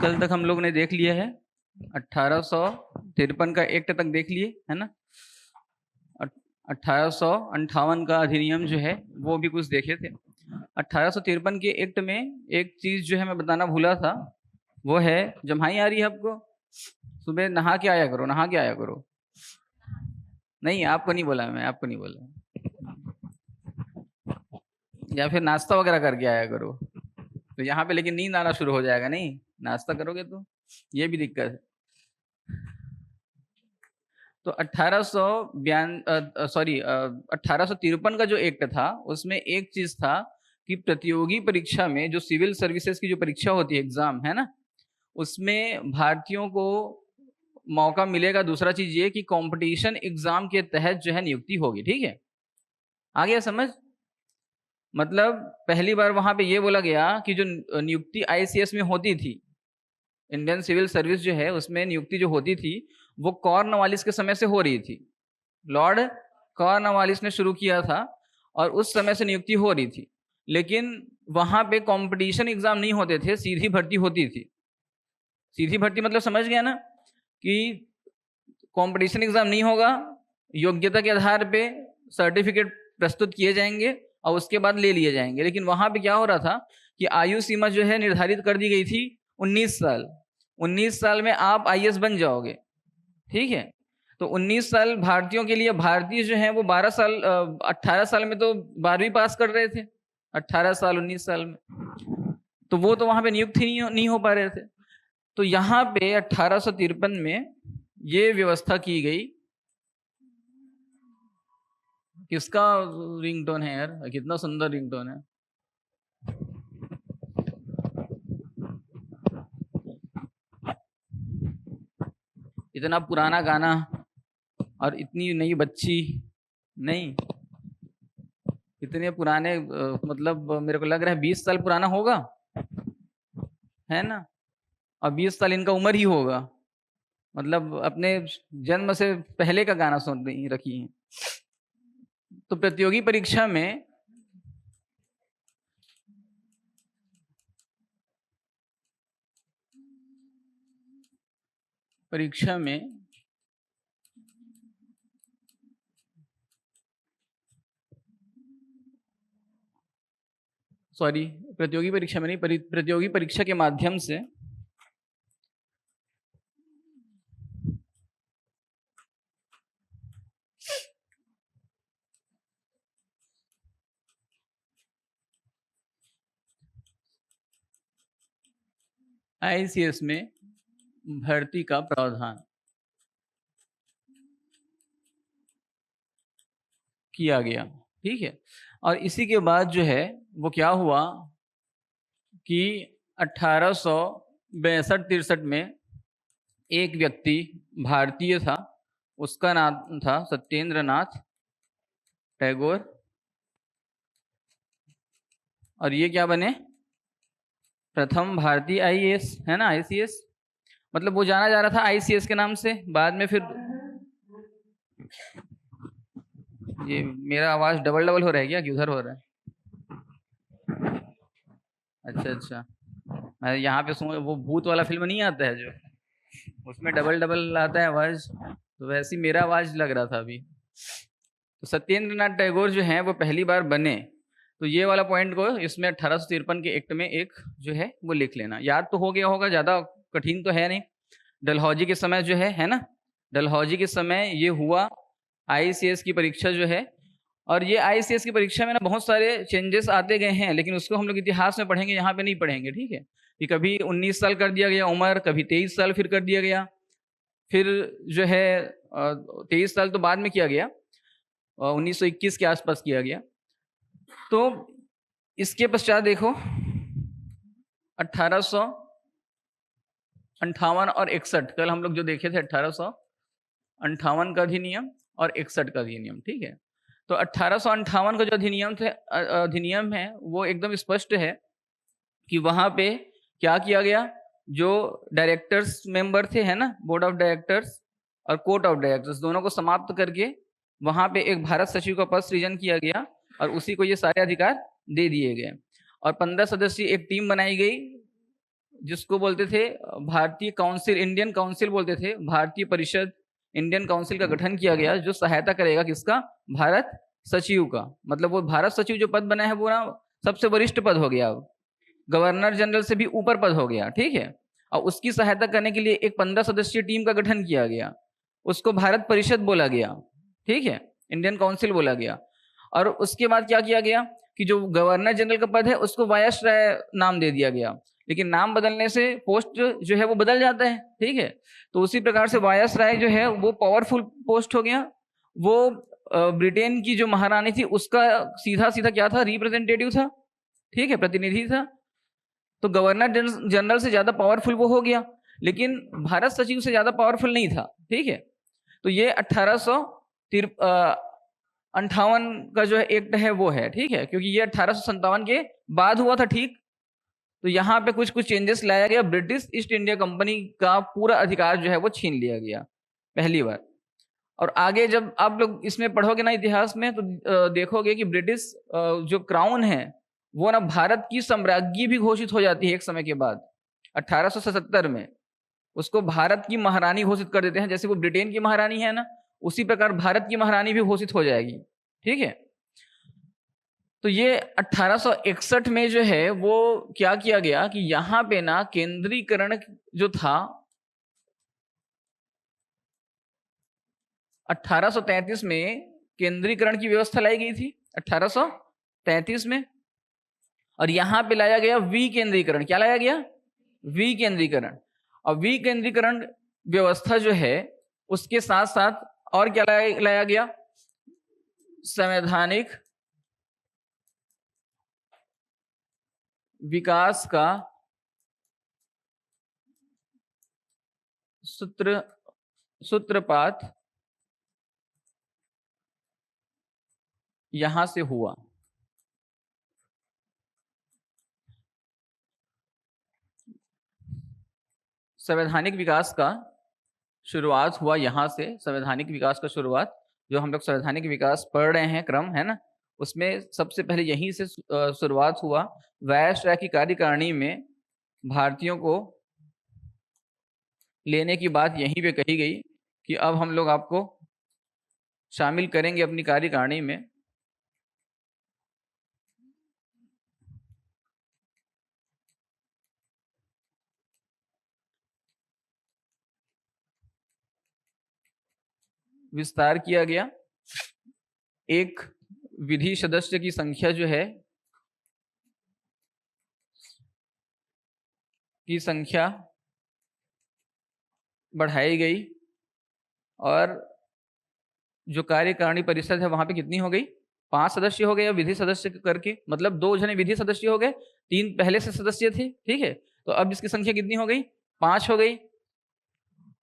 कल तक हम लोग ने देख लिया है 1853 का एक्ट तक देख लिए है ना। 1858 का अधिनियम जो है वो भी कुछ देखे थे। 1853 के एक्ट में एक चीज जो है मैं बताना भूला था, वो है जम्हाई आ रही है आपको, सुबह नहा के आया करो, नहा के आया करो। नहीं आपको नहीं बोला, मैं आपको नहीं बोला। या फिर नाश्ता वगैरह करके आया करो। तो यहाँ पे लेकिन नींद आना शुरू हो जाएगा, नहीं नाश्ता करोगे तो ये भी दिक्कत है। तो 1853 का जो एक्ट था उसमें एक चीज था कि प्रतियोगी परीक्षा में जो सिविल सर्विसेज की जो परीक्षा होती है, एग्जाम है ना, उसमें भारतीयों को मौका मिलेगा। दूसरा चीज ये कि कंपटीशन एग्जाम के तहत जो है नियुक्ति होगी। ठीक है, आ गया समझ? मतलब पहली बार वहां पे ये बोला गया कि जो नियुक्ति आईसीएस में होती थी, इंडियन सिविल सर्विस जो है उसमें नियुक्ति जो होती थी वो कॉर्नवालिस के समय से हो रही थी। लॉर्ड कॉर्नवालिस ने शुरू किया था और उस समय से नियुक्ति हो रही थी, लेकिन वहां पे कंपटीशन एग्जाम नहीं होते थे, सीधी भर्ती होती थी। सीधी भर्ती मतलब समझ गया ना, कि कंपटीशन एग्जाम नहीं होगा, योग्यता के आधार पे सर्टिफिकेट प्रस्तुत किए जाएंगे और उसके बाद ले लिए जाएंगे। लेकिन वहां पे क्या हो रहा था कि आयु सीमा जो है निर्धारित कर दी गई थी 19 साल। 19 साल में आप आईएएस बन जाओगे। ठीक है, तो 19 साल भारतीयों के लिए, भारतीय जो है वो 12 साल 18 साल में तो 12वीं पास कर रहे थे, 18 साल 19 साल में, तो वो तो वहां पे नियुक्त ही नहीं हो पा रहे थे। तो यहाँ पे 1853 में ये व्यवस्था की गई। किसका रिंगटोन है यार, कितना सुंदर रिंगटोन है। इतना पुराना गाना और इतनी नई बच्ची, नहीं इतने पुराने, मतलब मेरे को लग रहा है 20 साल पुराना होगा, है ना, और 20 साल इनका उम्र ही होगा, मतलब अपने जन्म से पहले का गाना सुन रखी है। तो प्रतियोगी परीक्षा में प्रतियोगी परीक्षा में नहीं, प्रतियोगी परीक्षा के माध्यम से आईसीएस में भर्ती का प्रावधान किया गया। ठीक है, और इसी के बाद जो है वो क्या हुआ कि 1862-63 में एक व्यक्ति भारतीय था, उसका नाम था सत्येंद्र नाथ टैगोर, और ये क्या बने, प्रथम भारतीय आईएएस, है ना, आईसीएस। मतलब वो जाना जा रहा था आईसीएस के नाम से, बाद में फिर ये मेरा आवाज डबल डबल हो रहा है क्या, कि उधर हो रहा है? अच्छा अच्छा, मैं यहाँ पे सुन, वो भूत वाला फिल्म नहीं आता है जो, उसमें डबल डबल आता है आवाज, तो वैसे ही मेरा आवाज लग रहा था अभी। तो सत्येंद्र नाथ टैगोर जो हैं वो पहली बार बने। तो ये वाला पॉइंट को इसमें 1853 के एक्ट में एक जो है वो लिख लेना, याद तो हो गया होगा, ज़्यादा कठिन तो है नहीं। डलहौजी के समय जो है ना, डलहौजी के समय ये हुआ आईसीएस की परीक्षा जो है। और ये आईसीएस की परीक्षा में ना बहुत सारे चेंजेस आते गए हैं, लेकिन उसको हम लोग इतिहास में पढ़ेंगे, यहाँ पे नहीं पढ़ेंगे। ठीक है, कि कभी 19 साल कर दिया गया उम्र, कभी 23 साल फिर कर दिया गया, फिर जो है 23 साल तो बाद में किया गया, 1921 के आसपास किया गया। तो इसके पश्चात देखो 1858 और 61, कल हम लोग जो देखे थे 1858 का अधिनियम और 61 का अधिनियम। ठीक है, तो 1858 का जो अधिनियम है वो एकदम स्पष्ट है कि वहां पे क्या किया गया, जो डायरेक्टर्स मेंबर थे, है ना, बोर्ड ऑफ डायरेक्टर्स और कोर्ट ऑफ डायरेक्टर्स, दोनों को समाप्त करके वहां पे एक भारत सचिव का पद सृजन किया गया और उसी को ये सारे अधिकार दे दिए गए। और 15 सदस्यीय एक टीम बनाई गई जिसको बोलते थे भारतीय काउंसिल, इंडियन काउंसिल बोलते थे, भारतीय परिषद, इंडियन काउंसिल का गठन किया गया, जो सहायता करेगा किसका? भारत सचिव का। मतलब वो भारत सचिव जो पद बना है वो ना सबसे वरिष्ठ पद हो गया, अब गवर्नर जनरल से भी ऊपर पद हो गया, ठीक है। और उसकी सहायता करने के लिए एक 15 सदस्यीय टीम का गठन किया गया, उसको भारत परिषद बोला गया, ठीक है, इंडियन काउंसिल बोला गया। और उसके बाद क्या किया गया कि जो गवर्नर जनरल का पद है उसको वायसराय नाम दे दिया गया, लेकिन नाम बदलने से पोस्ट जो है वो बदल जाता है, ठीक है। तो उसी प्रकार से वायसराय जो है वो पावरफुल पोस्ट हो गया। वो ब्रिटेन की जो महारानी थी उसका सीधा सीधा क्या था? रिप्रेजेंटेटिव था, ठीक है, प्रतिनिधि था। तो गवर्नर जनरल से ज्यादा पावरफुल वो हो गया, लेकिन भारत सचिव से ज्यादा पावरफुल नहीं था, ठीक है। तो ये 1858 का जो एक्ट है वो है, ठीक है, क्योंकि ये 1857 के बाद हुआ था, ठीक। तो यहाँ पे कुछ कुछ चेंजेस लाया गया, ब्रिटिश ईस्ट इंडिया कंपनी का पूरा अधिकार जो है वो छीन लिया गया पहली बार। और आगे जब आप लोग इसमें पढ़ोगे ना इतिहास में, तो देखोगे कि ब्रिटिश जो क्राउन है वो ना भारत की सम्राज्ञी भी घोषित हो जाती है एक समय के बाद। 1877 में उसको भारत की महारानी घोषित कर देते हैं, जैसे वो ब्रिटेन की महारानी है ना, उसी प्रकार भारत की महारानी भी घोषित हो जाएगी, ठीक है। तो ये 1861 में जो है वो क्या किया गया कि यहाँ पे ना केंद्रीकरण जो था, 1833 में केंद्रीकरण की व्यवस्था लाई गई थी, 1833 में। और यहां पे लाया गया विकेंद्रीकरण। क्या लाया गया? विकेंद्रीकरण। और विकेंद्रीकरण व्यवस्था जो है उसके साथ साथ और क्या लाया गया? संवैधानिक विकास का सूत्रपात यहां से हुआ। संवैधानिक विकास का शुरुआत हुआ यहां से। संवैधानिक विकास का शुरुआत, जो हम लोग संवैधानिक विकास पढ़ रहे हैं क्रम, है ना, उसमें सबसे पहले यहीं से शुरुआत हुआ। वायसराय की कार्यकारिणी में भारतीयों को लेने की बात यहीं पे कही गई कि अब हम लोग आपको शामिल करेंगे अपनी कार्यकारिणी में। विस्तार किया गया। एक विधि सदस्य की संख्या जो है की संख्या बढ़ाई गई, और जो कार्यकारिणी परिषद है वहां पे कितनी हो गई? 5 सदस्य हो गए विधि सदस्य करके, मतलब 2 जने विधि सदस्य हो गए, 3 पहले से सदस्य थे, ठीक है। तो अब इसकी संख्या कितनी हो गई? 5 हो गई।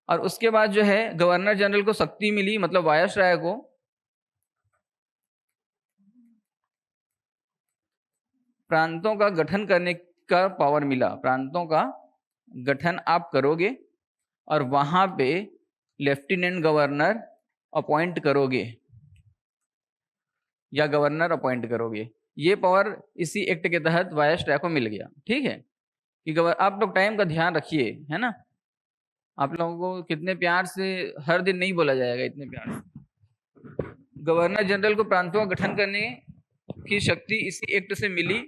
और उसके बाद जो है गवर्नर जनरल को शक्ति मिली, मतलब वायसराय को प्रांतों का गठन करने का पावर मिला। प्रांतों का गठन आप करोगे और वहां पे लेफ्टिनेंट गवर्नर अपॉइंट करोगे या गवर्नर अपॉइंट करोगे। ये पावर इसी एक्ट के तहत वायसराय को मिल गया, ठीक है। कि आप लोग टाइम का ध्यान रखिए, है ना। आप लोगों को कितने प्यार से, हर दिन नहीं बोला जाएगा इतने प्यार से। गवर्नर जनरल को प्रांतों का गठन करने की शक्ति इसी एक्ट से मिली।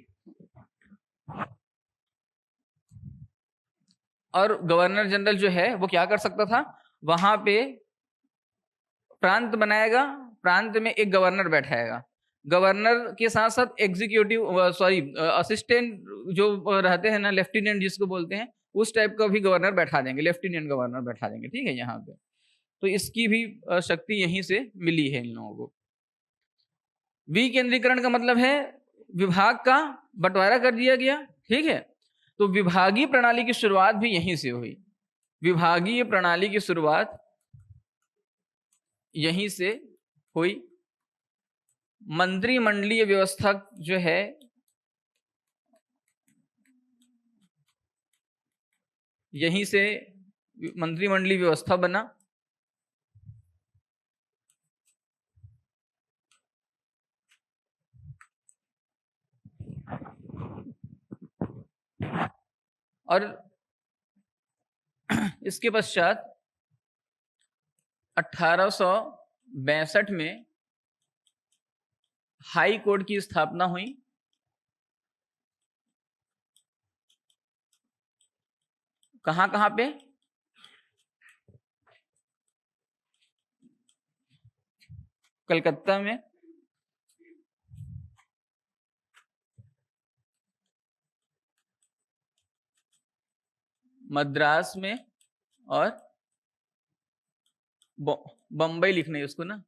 और गवर्नर जनरल जो है वो क्या कर सकता था? वहां पे प्रांत बनाएगा, प्रांत में एक गवर्नर बैठाएगा, गवर्नर के साथ साथ एग्जीक्यूटिव असिस्टेंट जो रहते हैं ना, लेफ्टिनेंट जिसको बोलते हैं, उस टाइप का भी गवर्नर बैठा देंगे, लेफ्टिनेंट गवर्नर बैठा देंगे, ठीक है, यहाँ पे। तो इसकी भी शक्ति यहीं से मिली है इन लोगों को। विकेंद्रीकरण का मतलब है विभाग का बंटवारा कर दिया गया, ठीक है। तो विभागीय प्रणाली की शुरुआत भी यहीं से हुई। विभागीय प्रणाली की शुरुआत यहीं से हुई। मंत्रिमंडलीय व्यवस्था जो है यहीं से मंत्रिमंडलीय व्यवस्था बना। और इसके पश्चात 1862 में हाई कोर्ट की स्थापना हुई। कहां कहां पे? कलकत्ता में, मद्रास में और बम्बई लिखना है उसको ना,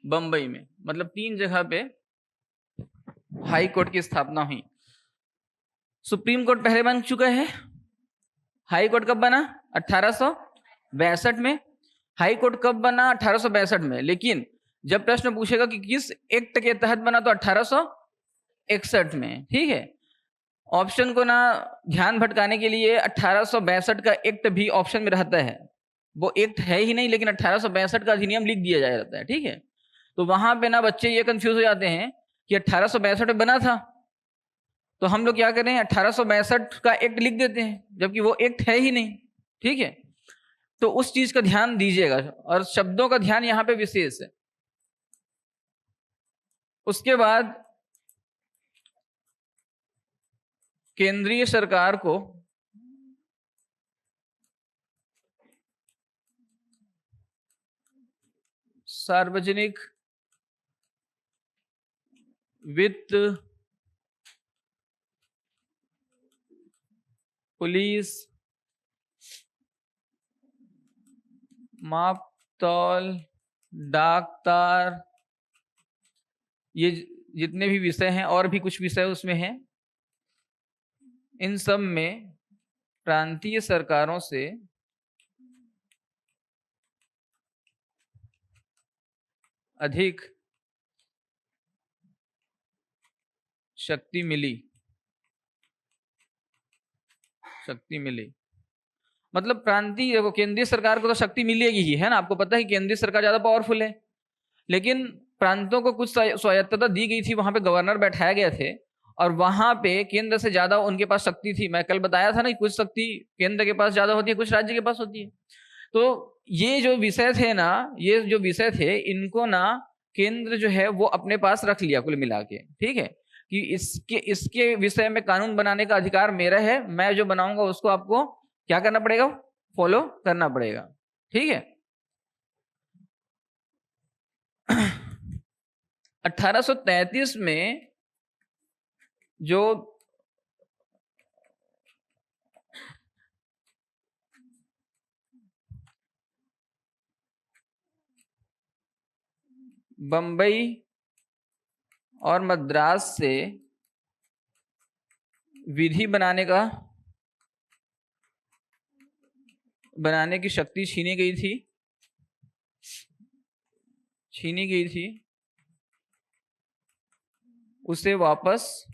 बम्बई में। मतलब 3 जगह पे हाई कोर्ट की स्थापना हुई। सुप्रीम कोर्ट पहले बन चुका है। हाई कोर्ट कब बना? 1862 में। हाई कोर्ट कब बना? 1862 में। लेकिन जब प्रश्न पूछेगा कि किस एक्ट के तहत बना, तो 1861 में। ठीक है, ऑप्शन को ना ध्यान भटकाने के लिए 1862 का एक्ट भी ऑप्शन में रहता है। वो एक्ट है ही नहीं, लेकिन 1862 का अधिनियम लिख दिया जाता है। ठीक है, तो वहां पे ना बच्चे ये कंफ्यूज हो जाते हैं कि 1862 में बना था, तो हम लोग क्या करें, 1862 का एक्ट लिख देते हैं, जबकि वो एक्ट है ही नहीं। ठीक है, तो उस चीज का ध्यान दीजिएगा, और शब्दों का ध्यान यहां पे विशेष है। उसके बाद केंद्रीय सरकार को सार्वजनिक वित्त, पुलिस, माप तौल, डाकतार, ये जितने भी विषय हैं, और भी कुछ विषय उसमें हैं, इन सब में प्रांतीय सरकारों से अधिक शक्ति मिली। मतलब प्रांतीय, देखो केंद्रीय सरकार को तो शक्ति मिलेगी ही, है ना, आपको पता है केंद्रीय सरकार ज्यादा पावरफुल है, लेकिन प्रांतों को कुछ स्वायत्तता दी गई थी, वहां पे गवर्नर बैठाए गए थे, और वहां पे केंद्र से ज्यादा उनके पास शक्ति थी। मैं कल बताया था ना, कुछ शक्ति केंद्र के पास ज्यादा होती है, कुछ राज्य के पास होती है। तो ये जो विषय थे ना, ये जो विषय थे, इनको ना केंद्र जो है वो अपने पास रख लिया कुल मिला के। ठीक है, कि इसके विषय में कानून बनाने का अधिकार मेरा है, मैं जो बनाऊंगा उसको आपको क्या करना पड़ेगा, फॉलो करना पड़ेगा। ठीक है, 1833 में जो बंबई और मद्रास से विधि बनाने की शक्ति छीनी गई थी, उसे वापस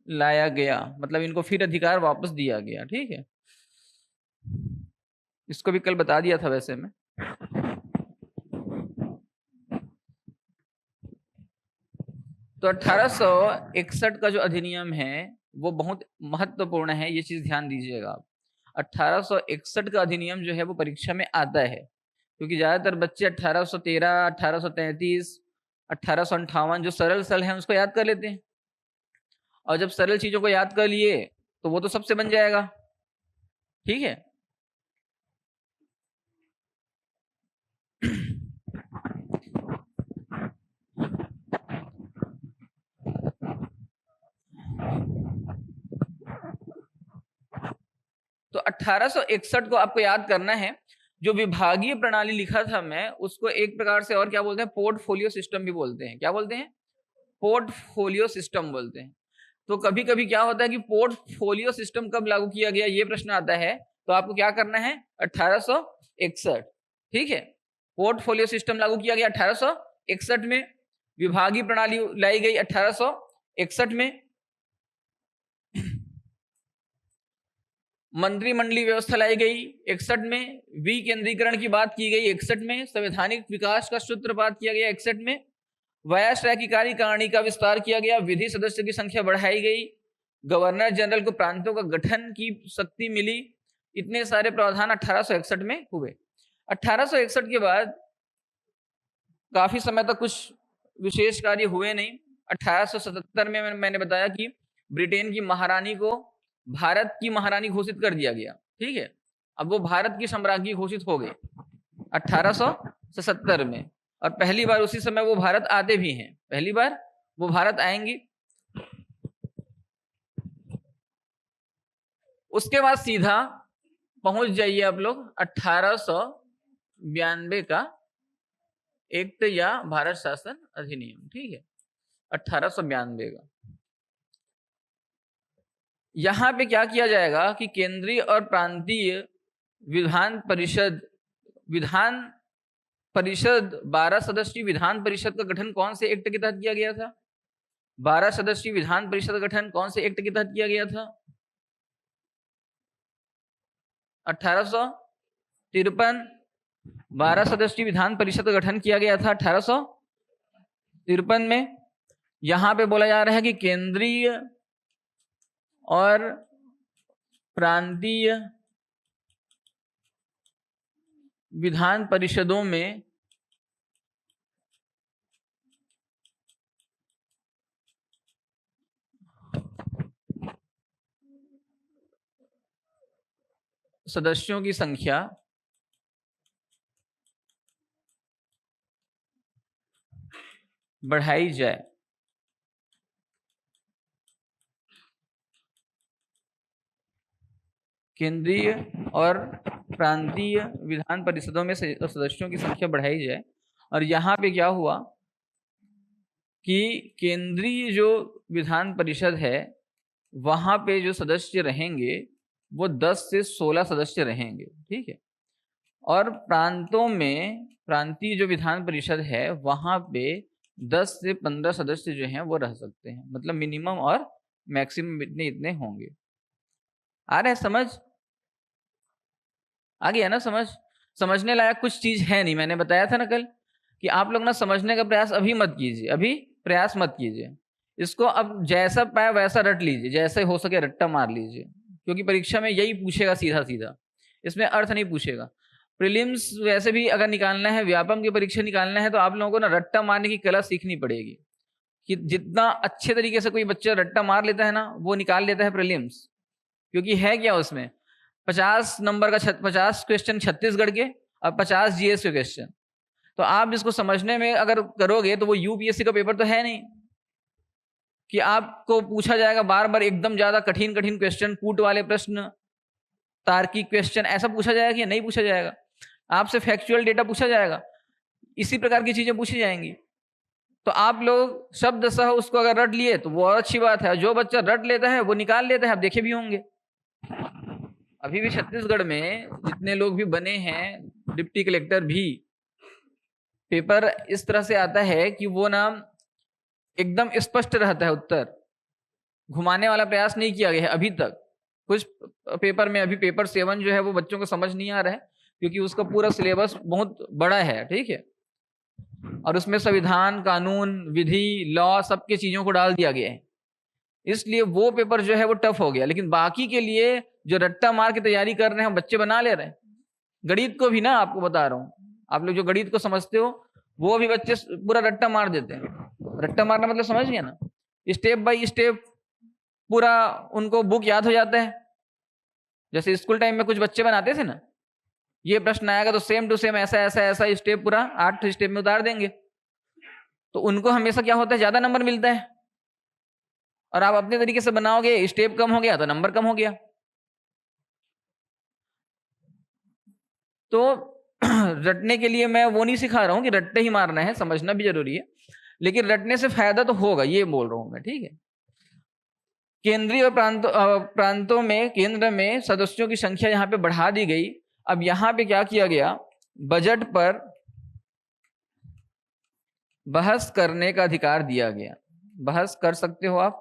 लाया गया। मतलब इनको फिर अधिकार वापस दिया गया। ठीक है, इसको भी कल बता दिया था वैसे में। तो 1861 का जो अधिनियम है वो बहुत महत्वपूर्ण है, ये चीज ध्यान दीजिएगा आप। 1861 का अधिनियम जो है वो परीक्षा में आता है, क्योंकि ज्यादातर बच्चे 1813, 1833, 1858 जो सरल सल हैं उसको याद कर लेते हैं, और जब सरल चीजों को याद कर लिए तो वो तो सबसे बन जाएगा। ठीक है, तो 1861 को आपको याद करना है। जो विभागीय प्रणाली लिखा था मैं, उसको एक प्रकार से और क्या बोलते हैं, पोर्टफोलियो सिस्टम भी बोलते हैं। क्या बोलते हैं? पोर्टफोलियो सिस्टम बोलते हैं। तो कभी कभी क्या होता है कि पोर्टफोलियो सिस्टम कब लागू किया गया, ये प्रश्न आता है, तो आपको क्या करना है, 1861। ठीक है, पोर्टफोलियो सिस्टम लागू किया गया 1861 में, विभागीय प्रणाली लाई गई 1861 में, मंत्रिमंडलीय व्यवस्था लाई गई 61 में, विकेंद्रीकरण की बात की गई 61 में, संवैधानिक विकास का सूत्रपात किया गया 61 में, वायसराय की कार्यकारिणी का विस्तार किया गया, विधि सदस्य की संख्या बढ़ाई गई गवर्नर जनरल को प्रांतों का गठन की शक्ति मिली। इतने सारे प्रावधान 1861 में हुए। 1861 के बाद काफी समय तक कुछ विशेष कार्य हुए नहीं। 1877 में मैंने बताया कि ब्रिटेन की महारानी को भारत की महारानी घोषित कर दिया गया। ठीक है, अब वो भारत की सम्राज्ञी घोषित हो गई 1877 में, और पहली बार उसी समय वो भारत आते भी हैं, पहली बार वो भारत आएंगी। उसके बाद सीधा पहुंच जाइए आप लोग 1892 का एक्ट या भारत शासन अधिनियम। ठीक है, 1892 का। यहां पे क्या किया जाएगा कि केंद्रीय और प्रांतीय विधान परिषद 12 सदस्यीय विधान परिषद का गठन कौन से एक्ट के तहत किया गया था? 12 सदस्यीय विधान परिषद का गठन कौन से एक्ट के तहत किया गया था? 1853। 12 सदस्यीय विधान परिषद का गठन किया गया था 1853 में। यहां पे बोला जा रहा है कि केंद्रीय और प्रांतीय विधान परिषदों में सदस्यों की संख्या बढ़ाई जाए। केंद्रीय और प्रांतीय विधान परिषदों में सदस्यों की संख्या बढ़ाई जाए। और यहाँ पे क्या हुआ कि केंद्रीय जो विधान परिषद है वहाँ पे जो सदस्य रहेंगे वो 10 से 16 सदस्य रहेंगे। ठीक है, और प्रांतों में प्रांतीय जो विधान परिषद है वहाँ पे 10 से 15 सदस्य जो हैं वो रह सकते हैं, मतलब मिनिमम और मैक्सिमम इतने इतने होंगे। आ रहा है समझ? आ गया ना समझ? समझने लायक कुछ चीज है नहीं। मैंने बताया था ना कल कि आप लोग ना समझने का प्रयास अभी मत कीजिए, अभी प्रयास मत कीजिए। इसको अब जैसा पाए वैसा रट लीजिए, जैसे हो सके रट्टा मार लीजिए, क्योंकि परीक्षा में यही पूछेगा सीधा सीधा, इसमें अर्थ नहीं पूछेगा। प्रीलिम्स वैसे भी अगर निकालना है, व्यापम की परीक्षा निकालना है, तो आप लोगों को ना रट्टा मारने की कला सीखनी पड़ेगी। कि जितना अच्छे तरीके से कोई बच्चा रट्टा मार लेता है ना, वो निकाल लेता है प्रीलिम्स। क्योंकि है क्या उसमें 50 नंबर का 50 क्वेश्चन छत्तीसगढ़ के और 50 जीएस के क्वेश्चन। तो आप इसको समझने में अगर करोगे तो वो यूपीएससी का पेपर तो है नहीं कि आपको पूछा जाएगा बार बार एकदम ज्यादा कठिन कठिन क्वेश्चन, कूट वाले प्रश्न, तार्किक क्वेश्चन, ऐसा पूछा जाएगा कि नहीं पूछा जाएगा? आपसे फैक्चुअल डेटा पूछा जाएगा, इसी प्रकार की चीजें पूछी जाएंगी। तो आप लोग शब्द सह उसको अगर रट लिए तो वो और अच्छी बात है। जो बच्चा रट लेता है वो निकाल लेता है, आप देखे भी होंगे। अभी भी छत्तीसगढ़ में जितने लोग भी बने हैं, डिप्टी कलेक्टर भी, पेपर इस तरह से आता है कि वो ना एकदम स्पष्ट रहता है उत्तर, घुमाने वाला प्रयास नहीं किया गया है अभी तक। कुछ पेपर में, अभी पेपर 7 जो है वो बच्चों को समझ नहीं आ रहा है क्योंकि उसका पूरा सिलेबस बहुत बड़ा है। ठीक है, और उसमें संविधान, कानून, विधि, लॉ, सबके चीजों को डाल दिया गया है, इसलिए वो पेपर जो है वो टफ हो गया। लेकिन बाकी के लिए जो रट्टा मार की तैयारी कर रहे हैं बच्चे बना ले रहे हैं। गणित को भी ना आपको बता रहा हूँ, आप लोग जो गणित को समझते हो वो भी बच्चे पूरा रट्टा मार देते हैं। रट्टा मारना मतलब समझ गया ना, स्टेप बाय स्टेप पूरा उनको बुक याद हो जाता है। जैसे स्कूल टाइम में कुछ बच्चे बनाते थे ना, ये प्रश्न आएगा तो सेम टू सेम ऐसा ऐसा ऐसा स्टेप पूरा 8 स्टेप में उतार देंगे, तो उनको हमेशा क्या होता है, ज्यादा नंबर मिलता है। और आप अपने तरीके से बनाओगे, स्टेप कम हो गया तो नंबर कम हो गया। तो रटने के लिए मैं वो नहीं सिखा रहा हूं कि रट्टे ही मारना है, समझना भी जरूरी है, लेकिन रटने से फायदा तो होगा, ये बोल रहा हूं मैं। ठीक है, केंद्रीय और प्रांतों में, केंद्र में सदस्यों की संख्या यहां पे बढ़ा दी गई। अब यहां पे क्या किया गया, बजट पर बहस करने का अधिकार दिया गया। बहस कर सकते हो आप,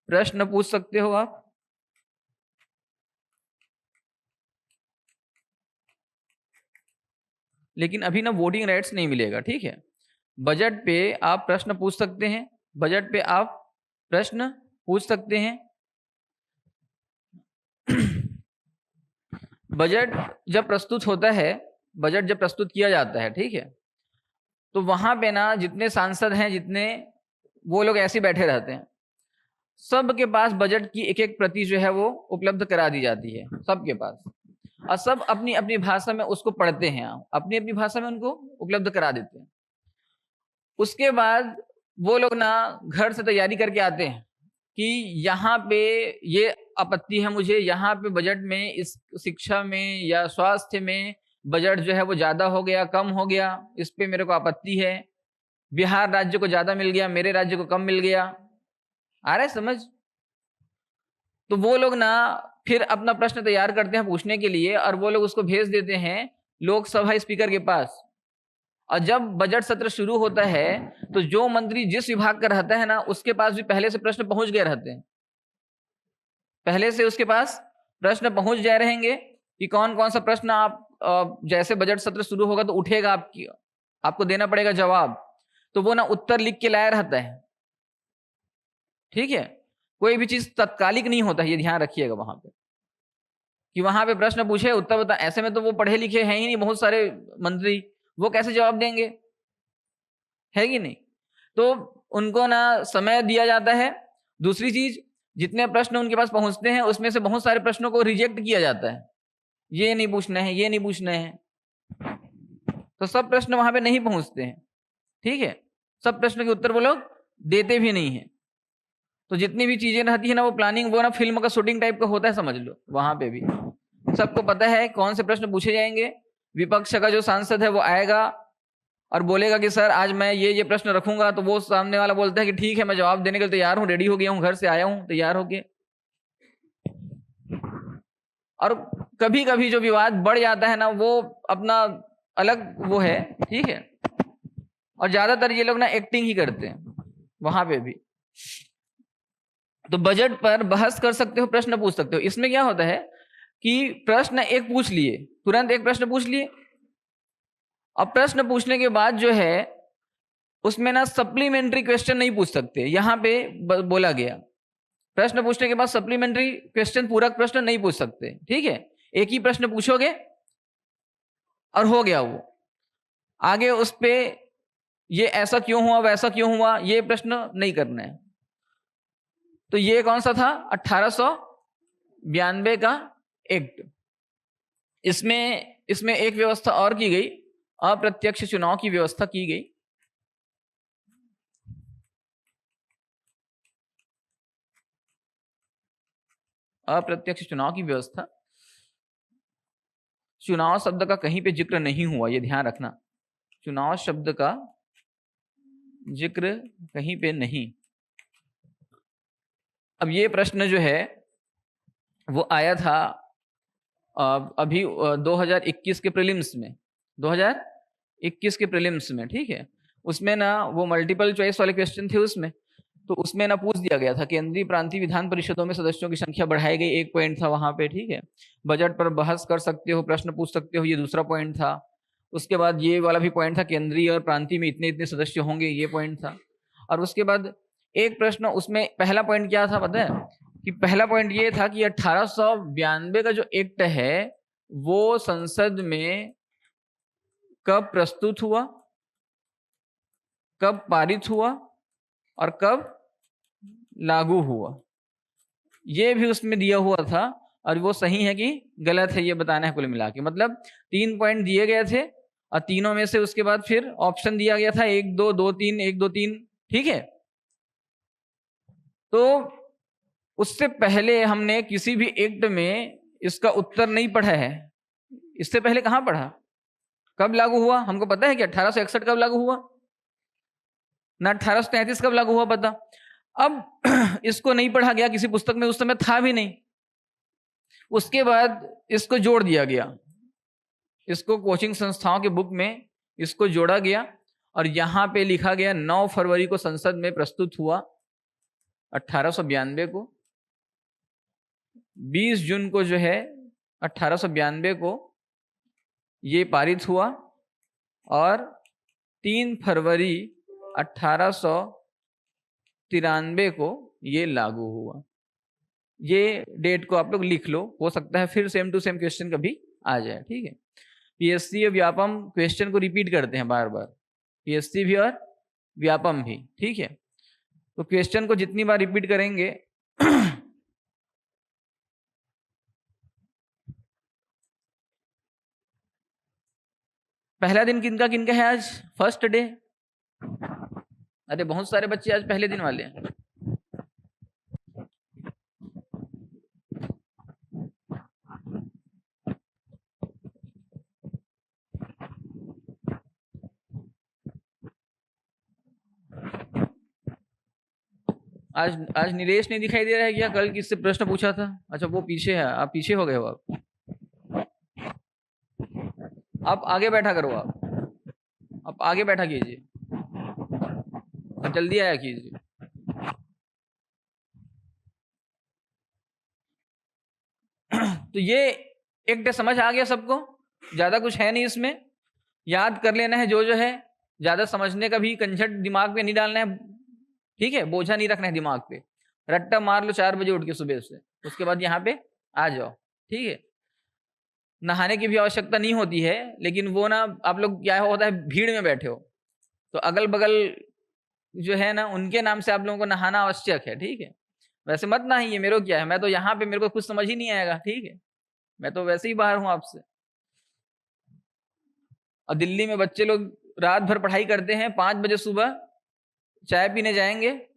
प्रश्न पूछ सकते हो आप, लेकिन अभी ना वोटिंग राइट्स नहीं मिलेगा। ठीक है, बजट पे आप प्रश्न पूछ सकते हैं, बजट पे आप प्रश्न पूछ सकते हैं। बजट जब प्रस्तुत होता है, बजट जब प्रस्तुत किया जाता है, ठीक है, तो वहां पे ना जितने सांसद हैं, जितने वो लोग ऐसे बैठे रहते हैं, सबके पास बजट की एक एक प्रति जो है वो उपलब्ध करा दी जाती है, सबके पास, और सब अपनी अपनी भाषा में उसको पढ़ते हैं, अपनी अपनी भाषा में उनको उपलब्ध करा देते हैं। उसके बाद वो लोग ना घर से तैयारी करके आते हैं कि यहाँ पे ये आपत्ति है मुझे, यहाँ पे बजट में इस शिक्षा में या स्वास्थ्य में बजट जो है वो ज्यादा हो गया, कम हो गया, इस पे मेरे को आपत्ति है, बिहार राज्य को ज्यादा मिल गया, मेरे राज्य को कम मिल गया। आ रहा है समझ? तो वो लोग ना फिर अपना प्रश्न तैयार करते हैं पूछने के लिए, और वो लोग उसको भेज देते हैं लोकसभा स्पीकर के पास। और जब बजट सत्र शुरू होता है तो जो मंत्री जिस विभाग का रहता है ना, उसके पास भी पहले से प्रश्न पहुंच गए रहते हैं, पहले से उसके पास प्रश्न पहुंच जाए रहेंगे कि कौन कौन सा प्रश्न आप जैसे बजट सत्र शुरू होगा तो उठेगा, आपको देना पड़ेगा जवाब, तो वो ना उत्तर लिख के लाया रहता है। ठीक है, कोई भी चीज तत्कालिक नहीं होता है, ये ध्यान रखिएगा वहां पे, कि वहां पे प्रश्न पूछे उत्तर बता, ऐसे में तो वो पढ़े लिखे हैं ही नहीं बहुत सारे मंत्री, वो कैसे जवाब देंगे, है कि नहीं? तो उनको ना समय दिया जाता है। दूसरी चीज, जितने प्रश्न उनके पास पहुंचते हैं उसमें से बहुत सारे प्रश्नों को रिजेक्ट किया जाता है, ये नहीं पूछना है, ये नहीं पूछना है, तो सब प्रश्न वहां पे नहीं पहुंचते हैं। ठीक है, सब प्रश्न के उत्तर वो लोग देते भी नहीं है। तो जितनी भी चीजें रहती है ना, वो प्लानिंग, वो ना फिल्म का शूटिंग टाइप का होता है, समझ लो। वहां पे भी सबको पता है कौन से प्रश्न पूछे जाएंगे। विपक्ष का जो सांसद है वो आएगा और बोलेगा कि सर आज मैं ये प्रश्न रखूंगा, तो वो सामने वाला बोलता है कि ठीक है, मैं जवाब देने के लिए तैयार हूं, रेडी हो गया हूं, घर से आया हूं तैयार होके। और कभी कभी जो विवाद बढ़ जाता है ना, वो अपना अलग वो है, ठीक है, और ज्यादातर ये लोग ना एक्टिंग ही करते हैं वहां पे भी। तो बजट पर बहस कर सकते हो, प्रश्न पूछ सकते हो। इसमें क्या होता है कि प्रश्न एक पूछ लिए, तुरंत एक प्रश्न पूछ लिए, अब प्रश्न पूछने के बाद जो है उसमें ना सप्लीमेंट्री क्वेश्चन नहीं पूछ सकते, यहां पे बोला गया प्रश्न पूछने के बाद सप्लीमेंट्री क्वेश्चन, पूरक प्रश्न नहीं पूछ सकते। ठीक है, एक ही प्रश्न पूछोगे और हो गया वो, आगे उस पे ये ऐसा क्यों हुआ, वैसा क्यों हुआ, ये प्रश्न नहीं करना है। तो ये कौन सा था? 1892 का एक्ट। इसमें एक व्यवस्था और की गई, अप्रत्यक्ष चुनाव की व्यवस्था की गई। अप्रत्यक्ष चुनाव की व्यवस्था, चुनाव शब्द का कहीं पे जिक्र नहीं हुआ, ये ध्यान रखना, चुनाव शब्द का जिक्र कहीं पे नहीं। अब ये प्रश्न जो है वो आया था अभी 2021 के प्रीलिम्स में, 2021 के प्रीलिम्स में। ठीक है, उसमें ना वो मल्टीपल चॉइस वाले क्वेश्चन थे उसमें, तो उसमें ना पूछ दिया गया था केंद्रीय प्रांतीय विधान परिषदों में सदस्यों की संख्या बढ़ाई गई, एक पॉइंट था वहां पे। ठीक है, बजट पर बहस कर सकते हो, प्रश्न पूछ सकते हो, ये दूसरा पॉइंट था। उसके बाद ये वाला भी पॉइंट था, केंद्रीय और प्रांतीय में इतने इतने सदस्य होंगे, ये पॉइंट था। और उसके बाद एक प्रश्न, उसमें पहला पॉइंट क्या था पता है? कि पहला पॉइंट ये था कि 1892 का जो एक्ट है वो संसद में कब प्रस्तुत हुआ, कब पारित हुआ और कब लागू हुआ, ये भी उसमें दिया हुआ था। और वो सही है कि गलत है ये बताना है कुल मिला के। मतलब 3 पॉइंट दिए गए थे और तीनों में से उसके बाद फिर ऑप्शन दिया गया था 1 2 2 3, 1 2 3। ठीक है, तो उससे पहले हमने किसी भी एक्ट में इसका उत्तर नहीं पढ़ा है। इससे पहले कहां पढ़ा? कब लागू हुआ हमको पता है कि 1861 कब लागू हुआ ना, 1833 कब लागू हुआ पता। अब इसको नहीं पढ़ा गया किसी पुस्तक में, उस समय था भी नहीं। उसके बाद इसको जोड़ दिया गया, इसको कोचिंग संस्थाओं के बुक में इसको जोड़ा गया और यहां पे लिखा गया 9 फरवरी को संसद में प्रस्तुत हुआ 1892 को, 20 जून को जो है 1892 को ये पारित हुआ और 3 फरवरी 1893 को ये लागू हुआ। ये डेट को आप लोग लिख लो, हो सकता है फिर सेम टू सेम क्वेश्चन कभी आ जाए, ठीक है। पीएससी और व्यापम क्वेश्चन को रिपीट करते हैं बार बार, पीएससी भी और व्यापम भी, ठीक है। तो क्वेश्चन को जितनी बार रिपीट करेंगे पहला दिन किनका किनका है आज? First day. अरे बहुत सारे बच्चे आज पहले दिन वाले हैं। आज नीलेश नहीं दिखाई दे रहा है क्या? कल किससे प्रश्न पूछा था? अच्छा वो पीछे है, आप पीछे हो गए हो। आप आगे बैठा करो, आप आगे बैठा कीजिए, जल्दी आया कीजिए। तो ये एक डे समझ आ गया सबको? ज्यादा कुछ है नहीं इसमें, याद कर लेना है जो है। ज्यादा समझने का भी कंझट दिमाग पे नहीं डालना है, ठीक है। बोझा नहीं रखना है दिमाग पे। रट्टा मार लो 4 बजे उठ के सुबह से, उसके बाद यहाँ पे आ जाओ, ठीक है। नहाने की भी आवश्यकता नहीं होती है, लेकिन वो ना आप लोग क्या होता है, भीड़ में बैठे हो तो अगल बगल जो है ना उनके नाम से आप लोगों को नहाना आवश्यक है, ठीक है। वैसे मत नहाइए, मेरे को क्या है, मैं तो यहाँ पे मेरे को कुछ समझ ही नहीं आएगा, ठीक है। मैं तो वैसे ही बाहर हूँ आपसे। और दिल्ली में बच्चे लोग रात भर पढ़ाई करते हैं, 5 बजे सुबह चाय पीने जाएंगे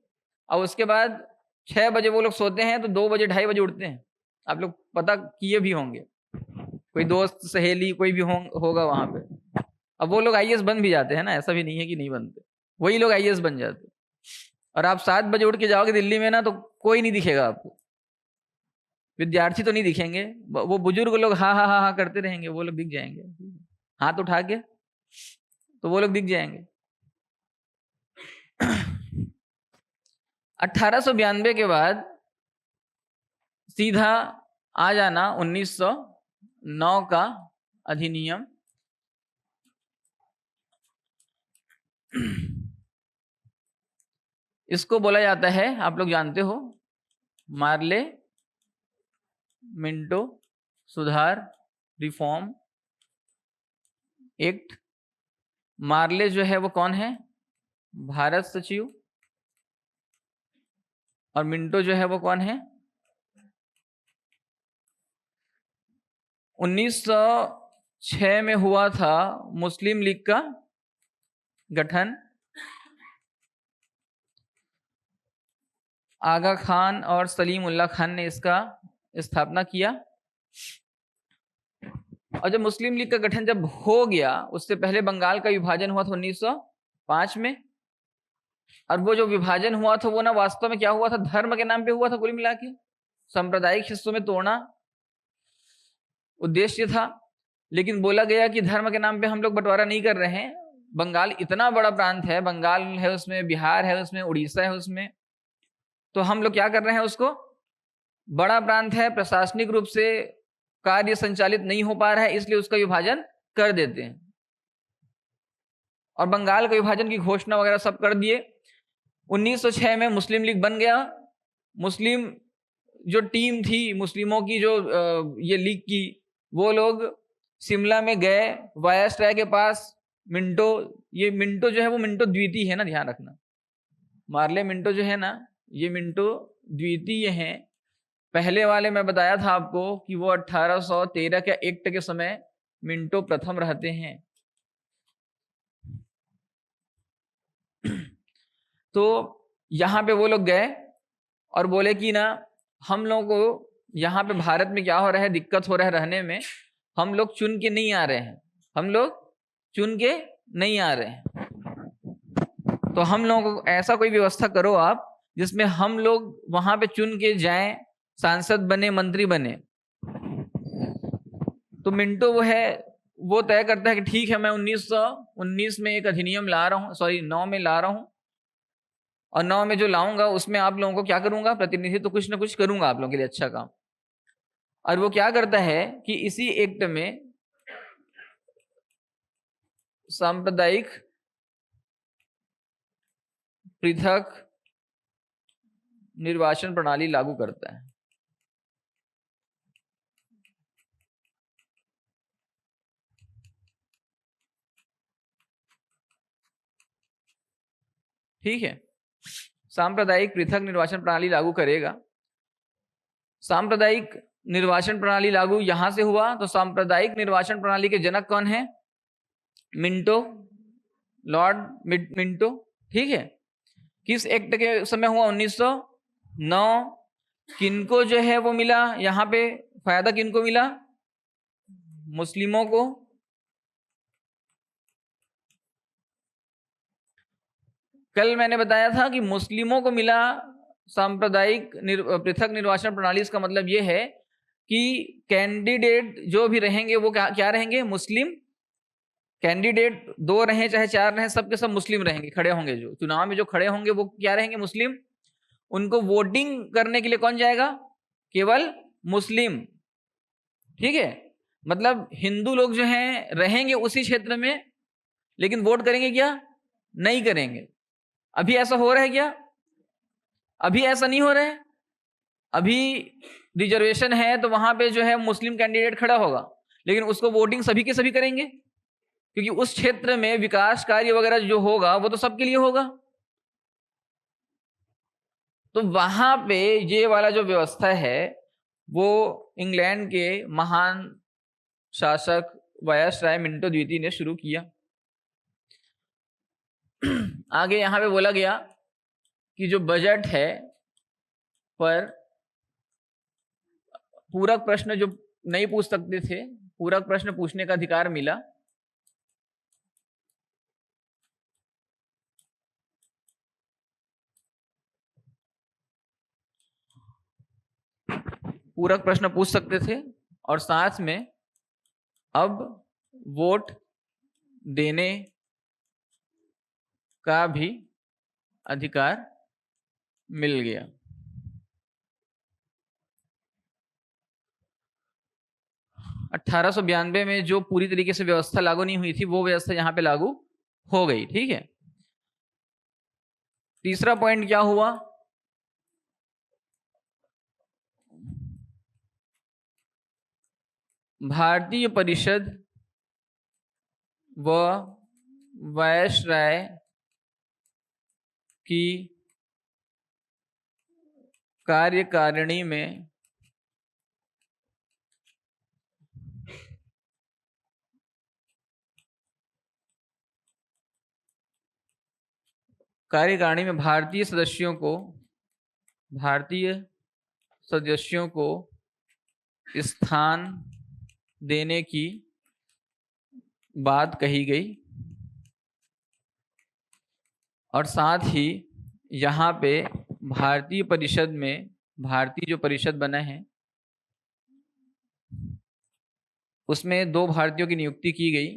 और उसके बाद 6 बजे वो लोग सोते हैं, तो 2 बजे 2:30 बजे उठते हैं। आप लोग पता किए भी होंगे, कोई दोस्त सहेली कोई भी होगा वहां पे। अब वो लोग आईएएस बन भी जाते हैं ना, ऐसा भी नहीं है कि नहीं बनते, वही लोग आईएएस बन जाते हैं। और आप 7 बजे उठ के जाओगे दिल्ली में ना, तो कोई नहीं दिखेगा आपको, विद्यार्थी तो नहीं दिखेंगे, वो बुजुर्ग लोग हा हा हा हा करते रहेंगे, वो लोग दिख जाएंगे हाथ उठा के, तो वो लोग दिख जाएंगे। 1892 के बाद सीधा आ जाना 1909 का अधिनियम। इसको बोला जाता है, आप लोग जानते हो, मार्ले मिंटो सुधार रिफॉर्म एक्ट। मार्ले जो है वो कौन है? भारत सचिव। और मिंटो जो है वो कौन है? 1906 में हुआ था मुस्लिम लीग का गठन। आगा खान और सलीम उल्लाह खान ने इसका स्थापना किया। और जब मुस्लिम लीग का गठन जब हो गया, उससे पहले बंगाल का विभाजन हुआ था 1905 में। और वो जो विभाजन हुआ था वो ना वास्तव में क्या हुआ था, धर्म के नाम पे हुआ था। कुल मिला के सांप्रदायिक हिस्सों में तोड़ना उद्देश्य था, लेकिन बोला गया कि धर्म के नाम पे हम लोग बंटवारा नहीं कर रहे हैं। बंगाल इतना बड़ा प्रांत है, बंगाल है उसमें, बिहार है उसमें, उड़ीसा है उसमें, तो हम लोग क्या कर रहे हैं, उसको बड़ा प्रांत है, प्रशासनिक रूप से कार्य संचालित नहीं हो पा रहा है, इसलिए उसका विभाजन कर देते हैं। और बंगाल का विभाजन की घोषणा वगैरह सब कर दिए। 1906 में मुस्लिम लीग बन गया। मुस्लिम जो टीम थी मुस्लिमों की, जो ये लीग की, वो लोग शिमला में गए वायसराय के पास। मिंटो, ये मिंटो जो है वो मिंटो द्वितीय है ना, ध्यान रखना। मार्ले मिंटो जो है ना, ये मिंटो द्वितीय है। पहले वाले मैं बताया था आपको कि वो 1813 के एक्ट के समय मिंटो प्रथम रहते हैं। तो यहाँ पे वो लोग गए और बोले कि ना, हम लोगों को यहाँ पे भारत में क्या हो रहा है, दिक्कत हो रहा है रहने में, हम लोग चुन के नहीं आ रहे हैं, हम लोग चुन के नहीं आ रहे हैं, तो हम लोगों को ऐसा कोई व्यवस्था करो आप जिसमें हम लोग वहां पे चुन के जाएं, सांसद बने, मंत्री बने। तो मिंटो वो है, वो तय करता है कि ठीक है, मैं 1919 में एक अधिनियम ला रहा हूँ, सॉरी 9 में ला रहा हूँ, और 9 में जो लाऊंगा उसमें आप लोगों को क्या करूंगा, प्रतिनिधित्व तो कुछ ना कुछ करूंगा आप लोगों के लिए अच्छा काम। और वो क्या करता है कि इसी एक्ट में सांप्रदायिक पृथक निर्वाचन प्रणाली लागू करता है। ठीक है, सांप्रदायिक पृथक निर्वाचन प्रणाली लागू करेगा। सांप्रदायिक निर्वाचन प्रणाली लागू यहां से हुआ, तो सांप्रदायिक निर्वाचन प्रणाली के जनक कौन है? Minto, Lord Minto. ठीक है, किस एक्ट के समय हुआ? 1909। किनको जो है वो मिला यहां पे फायदा? किनको मिला? मुस्लिमों को। कल मैंने बताया था कि मुस्लिमों को मिला सांप्रदायिक पृथक निर्वाचन प्रणाली। इसका मतलब यह है कि कैंडिडेट जो भी रहेंगे वो क्या रहेंगे? मुस्लिम। कैंडिडेट 2 रहे चाहे 4 रहे, सब के सब मुस्लिम रहेंगे, खड़े होंगे जो चुनाव में जो खड़े होंगे वो क्या रहेंगे? मुस्लिम। उनको वोटिंग करने के लिए कौन जाएगा? केवल मुस्लिम। ठीक है, मतलब हिंदू लोग जो हैं रहेंगे उसी क्षेत्र में, लेकिन वोट करेंगे क्या? नहीं करेंगे। अभी ऐसा हो रहा है क्या? अभी ऐसा नहीं हो रहा है। अभी रिजर्वेशन है तो वहां पे जो है मुस्लिम कैंडिडेट खड़ा होगा, लेकिन उसको वोटिंग सभी के सभी करेंगे, क्योंकि उस क्षेत्र में विकास कार्य वगैरह जो होगा वो तो सबके लिए होगा। तो वहां पे ये वाला जो व्यवस्था है वो इंग्लैंड के महान शासक वायसराय मिंटो द्वितीय ने शुरू किया। आगे यहां पे बोला गया कि जो बजट है पर पूरक प्रश्न जो नहीं पूछ सकते थे, पूरक प्रश्न पूछने का अधिकार मिला। पूरक प्रश्न पूछ सकते थे और साथ में अब वोट देने का भी अधिकार मिल गया। अठारह में जो पूरी तरीके से व्यवस्था लागू नहीं हुई थी वो व्यवस्था यहां पे लागू हो गई। ठीक है, तीसरा पॉइंट क्या हुआ? भारतीय परिषद व वायसराय की कार्यकारिणी में भारतीय सदस्यों को स्थान देने की बात कही गई, और साथ ही यहाँ पे भारतीय परिषद में भारतीय जो परिषद बना है उसमें 2 भारतीयों की नियुक्ति की गई,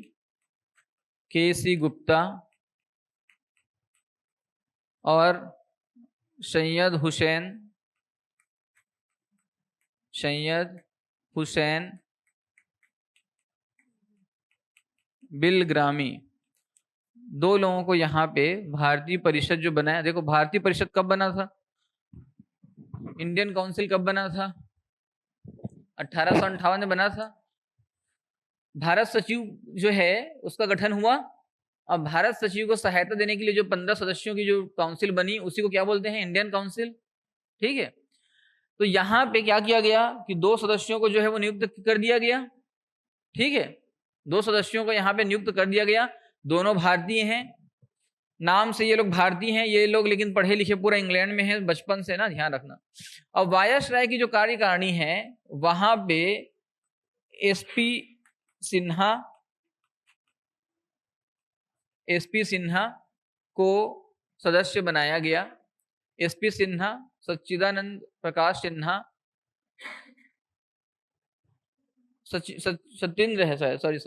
के.सी. गुप्ता और सैयद हुसैन बिलग्रामी। 2 लोगों को यहाँ पे भारतीय परिषद जो बना है, देखो भारतीय परिषद कब बना था? इंडियन काउंसिल कब बना था? 1858 में बना था। भारत सचिव जो है उसका गठन हुआ। अब भारत सचिव को सहायता देने के लिए जो 15 सदस्यों की जो काउंसिल बनी उसी को क्या बोलते हैं? Indian council. ठीक है, तो यहाँ पे क्या किया गया कि 2 सदस्यों को जो है वो नियुक्त कर दिया गया। ठीक है, 2 सदस्यों को यहाँ पे नियुक्त कर दिया गया। दोनों भारतीय हैं, नाम से ये लोग भारतीय हैं ये लोग, लेकिन पढ़े लिखे पूरा इंग्लैंड में है बचपन से ना, ध्यान रखना। अब वायसराय की जो कार्यकारिणी है वहां पे एसपी सिन्हा को सदस्य बनाया गया। एसपी सिन्हा, सच्चिदानंद प्रकाश सिन्हा, सत्येंद्र है शायद, सॉरी।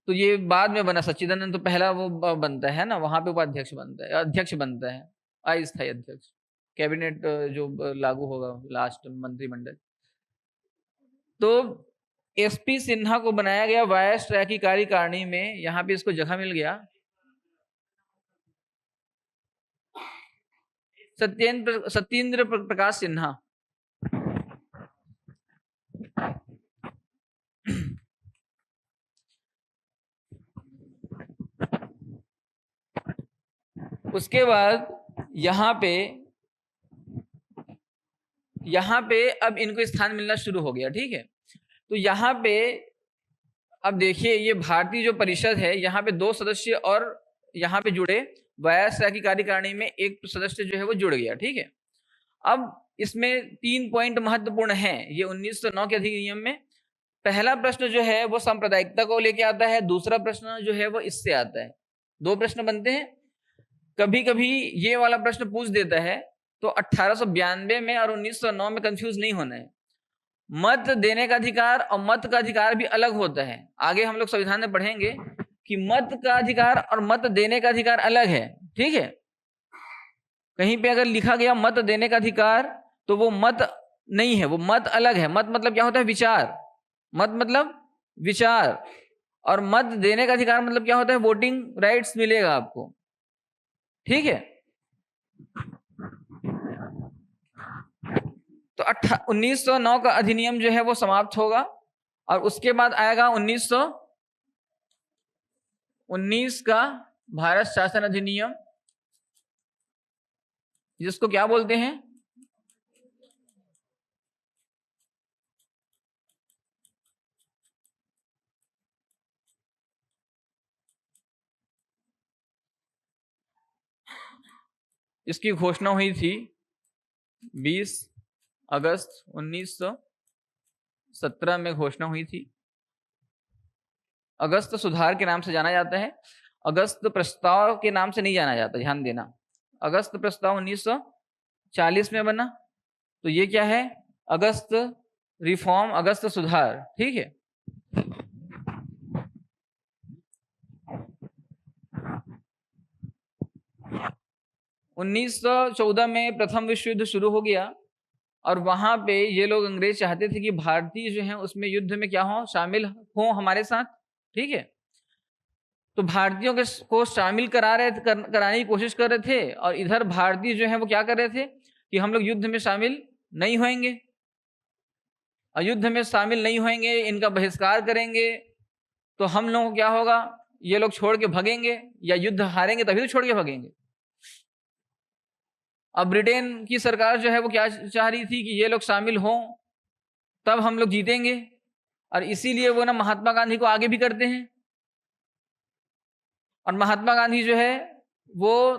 तो ये बाद में बना, सच्चिदानंद तो पहला वो बनता है ना, वहां पे उपाध्यक्ष बनता है, अध्यक्ष बनता है, अस्थायी अध्यक्ष, कैबिनेट जो लागू होगा लास्ट मंत्रिमंडल। तो एसपी सिन्हा को बनाया गया वायसराय की कार्यकारिणी में, यहाँ पे इसको जगह मिल गया। सत्येंद्र प्रकाश सिन्हा। उसके बाद यहाँ पे अब इनको स्थान मिलना शुरू हो गया, ठीक है। तो यहाँ पे अब देखिए, ये भारतीय जो परिषद है, यहाँ पे 2 सदस्य और यहाँ पे जुड़े, वायसराय की कार्यकारिणी में एक सदस्य जो है वो जुड़ गया, ठीक है। अब इसमें 3 पॉइंट महत्वपूर्ण हैं ये 1909 के अधिनियम में। पहला प्रश्न जो है वो सांप्रदायिकता को लेके आता है, दूसरा प्रश्न जो है वो इससे आता है। 2 प्रश्न बनते हैं। कभी कभी ये वाला प्रश्न पूछ देता है, तो 1892 में और 1909 में कंफ्यूज नहीं होना है। मत देने का अधिकार और मत का अधिकार भी अलग होता है। आगे हम लोग संविधान में पढ़ेंगे कि मत का अधिकार और मत देने का अधिकार अलग है, ठीक है। कहीं पे अगर लिखा गया मत देने का अधिकार, तो वो मत नहीं है, वो मत अलग है। मत मतलब क्या होता है? विचार। मत मतलब विचार। और मत देने का अधिकार मतलब क्या होता है? वोटिंग राइट्स मिलेगा आपको, ठीक है। तो 1909 का अधिनियम जो है वो समाप्त होगा और उसके बाद आएगा 1919 का भारत शासन अधिनियम, जिसको क्या बोलते हैं? इसकी घोषणा हुई थी 20 अगस्त 1917 में घोषणा हुई थी। अगस्त सुधार के नाम से जाना जाता है, अगस्त प्रस्ताव के नाम से नहीं जाना जाता, ध्यान देना। अगस्त प्रस्ताव 1940 में बना, तो ये क्या है? अगस्त रिफॉर्म, अगस्त सुधार, ठीक है। 1914 में प्रथम विश्व युद्ध शुरू हो गया और वहां पे ये लोग अंग्रेज चाहते थे कि भारतीय जो हैं उसमें युद्ध में क्या हो, शामिल हो हमारे साथ, ठीक है। तो भारतीयों को शामिल कराने की कोशिश कर रहे थे और इधर भारतीय जो है वो क्या कर रहे थे कि हम लोग युद्ध में शामिल नहीं होंगे, और युद्ध में शामिल नहीं होंगे, इनका बहिष्कार करेंगे तो हम लोगों को क्या होगा, ये लोग छोड़ के भगेंगे, या युद्ध हारेंगे तभी तो छोड़ के भगेंगे। अब ब्रिटेन की सरकार जो है वो क्या चाह रही थी कि ये लोग शामिल हों तब हम लोग जीतेंगे, और इसीलिए वो ना महात्मा गांधी को आगे भी करते हैं। और महात्मा गांधी जो है वो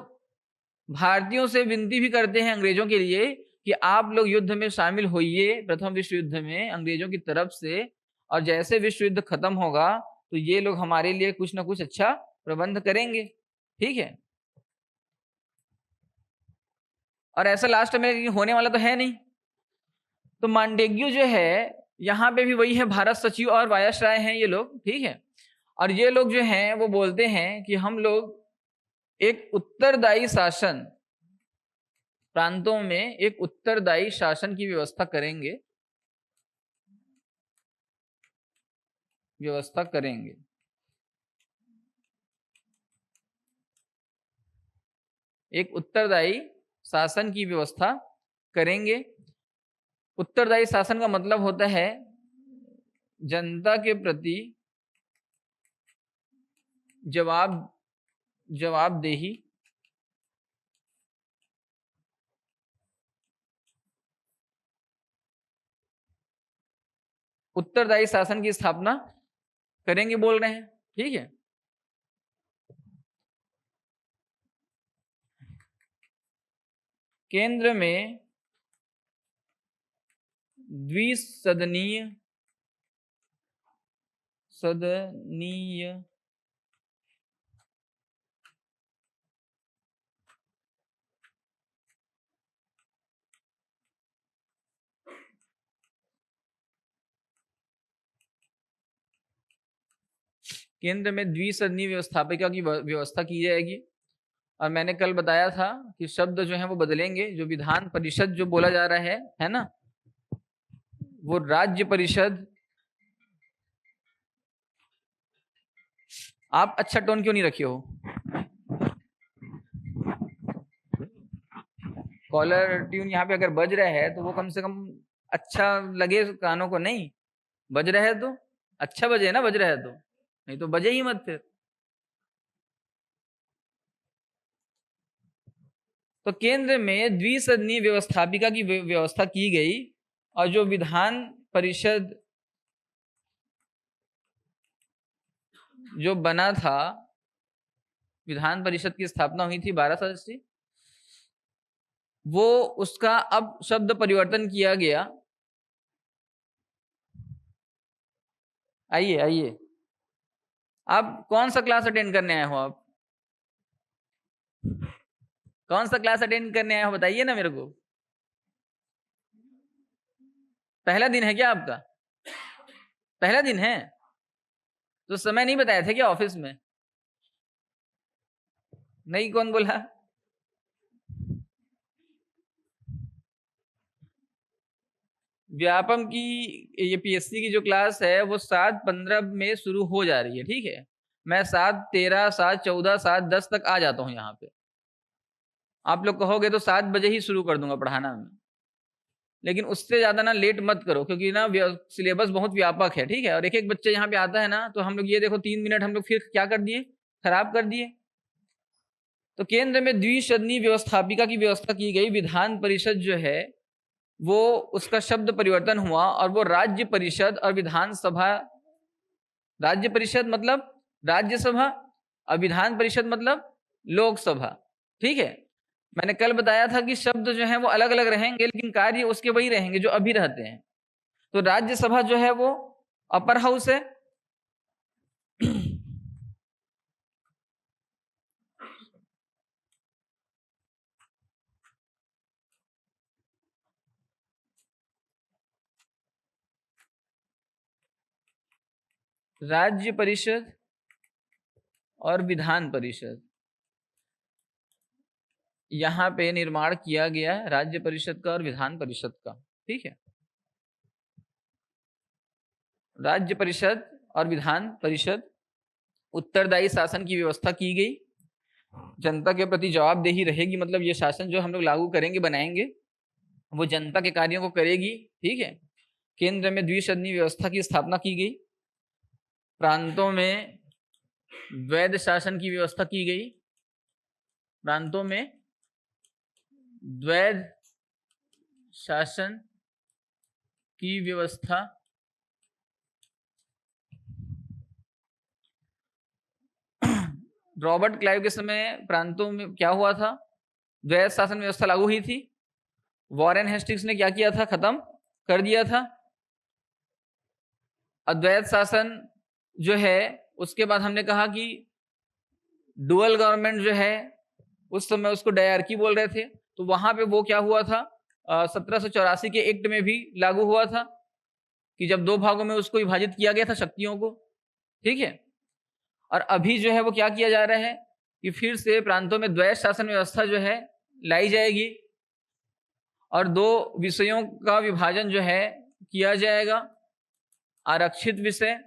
भारतीयों से विनती भी करते हैं अंग्रेजों के लिए कि आप लोग युद्ध में शामिल होइए, प्रथम विश्व युद्ध में अंग्रेजों की तरफ से, और जैसे विश्व युद्ध खत्म होगा तो ये लोग हमारे लिए कुछ ना कुछ अच्छा प्रबंध करेंगे, ठीक है। और ऐसा लास्ट में होने वाला तो है नहीं। तो मांडेग्यू जो है यहाँ पे भी वही है, भारत सचिव और वायसराय हैं ये लोग, ठीक है। और ये लोग जो हैं वो बोलते हैं कि हम लोग एक उत्तरदायी शासन, प्रांतों में एक उत्तरदायी शासन की व्यवस्था करेंगे, एक उत्तरदायी शासन की व्यवस्था करेंगे। उत्तरदायी शासन का मतलब होता है जनता के प्रति जवाबदेही, उत्तरदायी शासन की स्थापना करेंगे बोल रहे हैं, ठीक है। केंद्र में द्विसदनीय केंद्र में द्विसदनीय व्यवस्थापिका की व्यवस्था की जाएगी। और मैंने कल बताया था कि शब्द जो है वो बदलेंगे, जो विधान परिषद जो बोला जा रहा है ना, वो राज्य परिषद। आप अच्छा टोन क्यों नहीं रखे हो? कॉलर ट्यून यहाँ पे अगर बज रहा है तो वो कम से कम अच्छा लगे कानों को, नहीं बज रहा है तो अच्छा बजे ना, बज रहा है तो, नहीं तो बजे ही मत फिर। तो केंद्र में द्विसदनीय व्यवस्थापिका की व्यवस्था की गई और जो विधान परिषद जो बना था, विधान परिषद की स्थापना हुई थी 12 सदस्यीय, वो उसका अब शब्द परिवर्तन किया गया। आइए आइए, आप कौन सा क्लास अटेंड करने आए हो? आप कौन सा क्लास अटेंड करने आए हो बताइए ना मेरे को। पहला दिन है क्या आपका? पहला दिन है तो समय नहीं बताया थे क्या ऑफिस में? नहीं, कौन बोला? व्यापम की ये पीएससी की जो क्लास है वो 7:15 में शुरू हो जा रही है, ठीक है। मैं 7:13, 7:14, 7:10 तक आ जाता हूँ यहाँ पे। आप लोग कहोगे तो 7 बजे ही शुरू कर दूंगा पढ़ाना मैं, लेकिन उससे ज़्यादा ना लेट मत करो, क्योंकि ना सिलेबस बहुत व्यापक है, ठीक है। और एक एक बच्चे यहाँ पे आता है ना, तो हम लोग ये देखो 3 मिनट हम लोग फिर क्या कर दिए, खराब कर दिए। तो केंद्र में द्विसदनीय व्यवस्थापिका की व्यवस्था की गई। विधान परिषद जो है वो उसका शब्द परिवर्तन हुआ और वो राज्य परिषद और विधानसभा। राज्य परिषद मतलब राज्यसभा और विधान परिषद मतलब लोकसभा, ठीक है। मैंने कल बताया था कि शब्द जो है वो अलग अलग रहेंगे लेकिन कार्य उसके वही रहेंगे जो अभी रहते हैं। तो राज्यसभा जो है वो अपर हाउस है, राज्य परिषद और विधान परिषद, यहाँ पे निर्माण किया गया है राज्य परिषद का और विधान परिषद का, ठीक है। राज्य परिषद और विधान परिषद उत्तरदायी शासन की व्यवस्था की गई। जनता के प्रति जवाबदेही रहेगी, मतलब ये शासन जो हम लोग लागू करेंगे बनाएंगे वो जनता के कार्यों को करेगी, ठीक है। केंद्र में द्विसदनीय व्यवस्था की स्थापना की गई। प्रांतों में वैध शासन की व्यवस्था की गई। प्रांतों में द्वैध शासन की व्यवस्था रॉबर्ट क्लाइव के समय प्रांतों में क्या हुआ था? द्वैध शासन व्यवस्था लागू हुई थी। वॉरेन हेस्टिंग्स ने क्या किया था? खत्म कर दिया था अद्वैत शासन जो है। उसके बाद हमने कहा कि डुअल गवर्नमेंट जो है, उस समय उसको डायरकी बोल रहे थे, तो वहां पे वो क्या हुआ था, 1784 के एक्ट में भी लागू हुआ था कि जब 2 भागों में उसको विभाजित किया गया था शक्तियों को, ठीक है। और अभी जो है वो क्या किया जा रहा है कि फिर से प्रांतों में द्वैध शासन व्यवस्था जो है लाई जाएगी और 2 विषयों का विभाजन जो है किया जाएगा, आरक्षित विषय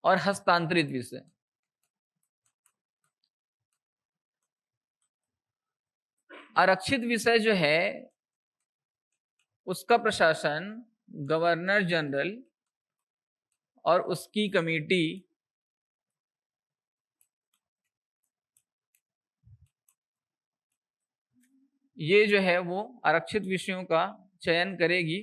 और हस्तांतरित विषय। आरक्षित विषय जो है उसका प्रशासन गवर्नर जनरल और उसकी कमेटी ये जो है वो आरक्षित विषयों का चयन करेगी।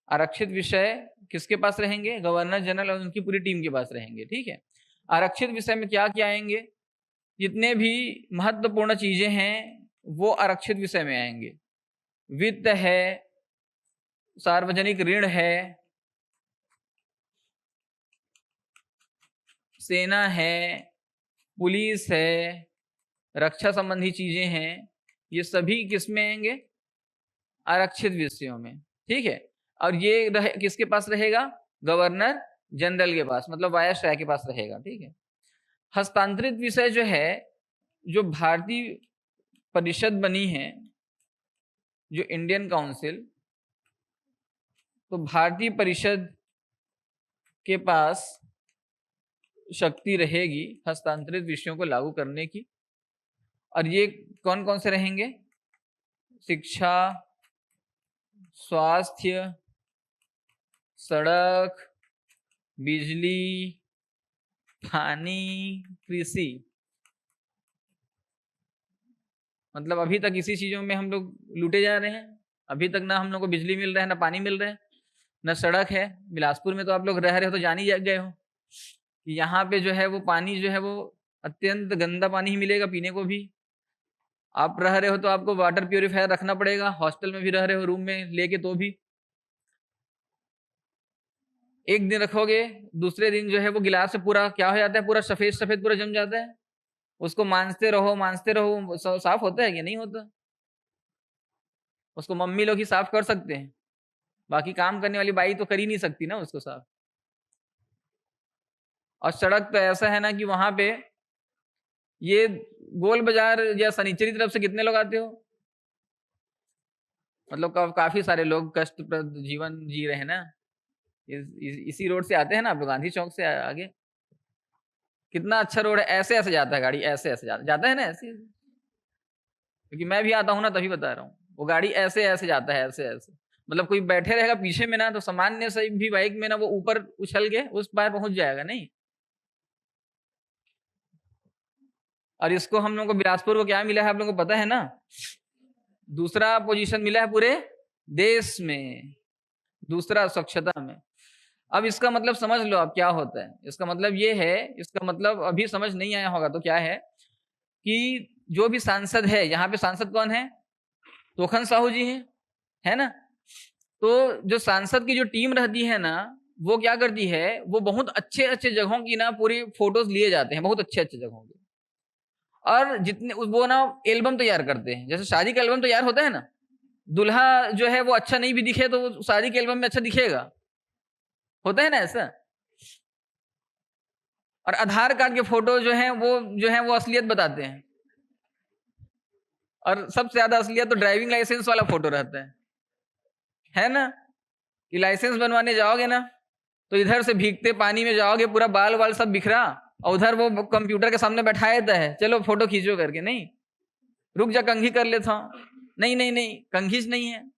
आरक्षित विषय किसके पास रहेंगे? गवर्नर जनरल और उनकी पूरी टीम के पास रहेंगे, ठीक है। आरक्षित विषय में क्या क्या आएंगे? जितने भी महत्वपूर्ण चीजें हैं वो आरक्षित विषय में आएंगे। वित्त है, सार्वजनिक ऋण है, सेना है, पुलिस है, रक्षा संबंधी चीजें हैं, ये सभी किस में आएंगे? आरक्षित विषयों में, ठीक है। और ये किसके पास रहेगा? गवर्नर जनरल के पास, मतलब वायसराय के पास रहेगा, ठीक है। हस्तांतरित विषय जो है, जो भारतीय परिषद बनी है, जो इंडियन काउंसिल, तो भारतीय परिषद के पास शक्ति रहेगी हस्तांतरित विषयों को लागू करने की। और ये कौन कौन से रहेंगे? शिक्षा, स्वास्थ्य, सड़क, बिजली, पानी, कृषि। मतलब अभी तक इसी चीजों में हम लोग लूटे जा रहे हैं। अभी तक ना हम लोग को बिजली मिल रहा है, ना पानी मिल रहा है, ना सड़क है। बिलासपुर में तो आप लोग रह रहे हो तो जान ही गए हो कि यहाँ पे जो है वो पानी जो है वो अत्यंत गंदा पानी ही मिलेगा पीने को भी। आप रह रहे हो तो आपको वाटर प्यूरिफायर रखना पड़ेगा, हॉस्टल में भी रह रहे हो रूम में लेके तो भी। एक दिन रखोगे, दूसरे दिन जो है वो गिलास से पूरा क्या हो जाता है, पूरा सफेद सफेद पूरा जम जाता है। उसको मांजते रहो, साफ होता है कि नहीं होता? उसको मम्मी लोग ही साफ कर सकते हैं, बाकी काम करने वाली बाई तो कर ही नहीं सकती ना उसको साफ। और सड़क तो ऐसा है ना कि वहां पे ये गोल बाजार या सनीचरी तरफ से कितने लोग आते हो? मतलब काफी सारे लोग कष्टप्रद जीवन जी रहे हैं ना। इसी रोड से आते हैं ना आप लोग, गांधी चौक से आगे। कितना अच्छा रोड है, ऐसे ऐसे जाता है गाड़ी, ऐसे ऐसे जाता है ना ऐसे। क्योंकि मैं भी आता हूँ ना तभी बता रहा हूँ। वो गाड़ी ऐसे ऐसे जाता है, ऐसे ऐसे। मतलब कोई बैठे रहेगा पीछे में ना तो सामान्य से भी बाइक में ना वो ऊपर उछल के उस पार पहुंच जाएगा नहीं। और इसको हम लोग को बिलासपुर को क्या मिला है आप लोगों को पता है ना? दूसरा पोजीशन मिला है पूरे देश में, दूसरा स्वच्छता में। अब इसका मतलब समझ लो आप क्या होता है। इसका मतलब ये है, इसका मतलब अभी समझ नहीं आया होगा तो क्या है कि जो भी सांसद है, यहाँ पे सांसद कौन है? तोखन साहू जी है ना? तो जो सांसद की जो टीम रहती है ना, वो क्या करती है, वो बहुत अच्छे अच्छे जगहों की ना पूरी फोटोज लिए जाते हैं, बहुत अच्छे अच्छे जगहों की। और जितने वो ना एल्बम तैयार करते हैं, जैसे शादी का एल्बम तैयार होता है ना, दूल्हा जो है वो अच्छा नहीं भी दिखे तो वो शादी के एल्बम में अच्छा दिखेगा, होता है ना ऐसा। और आधार कार्ड के फोटो जो है वो असलियत बताते हैं। और सबसे ज्यादा असलियत तो ड्राइविंग लाइसेंस वाला फोटो रहता है ना? कि लाइसेंस बनवाने जाओगे ना तो इधर से भीगते पानी में जाओगे, पूरा बाल वाल सब बिखरा, और उधर वो कंप्यूटर के सामने बैठाया देता है, चलो फोटो खींचो करके। नहीं, रुक जा कंघी कर लेता हूं। नहीं नहीं नहीं, कंघीच नहीं है।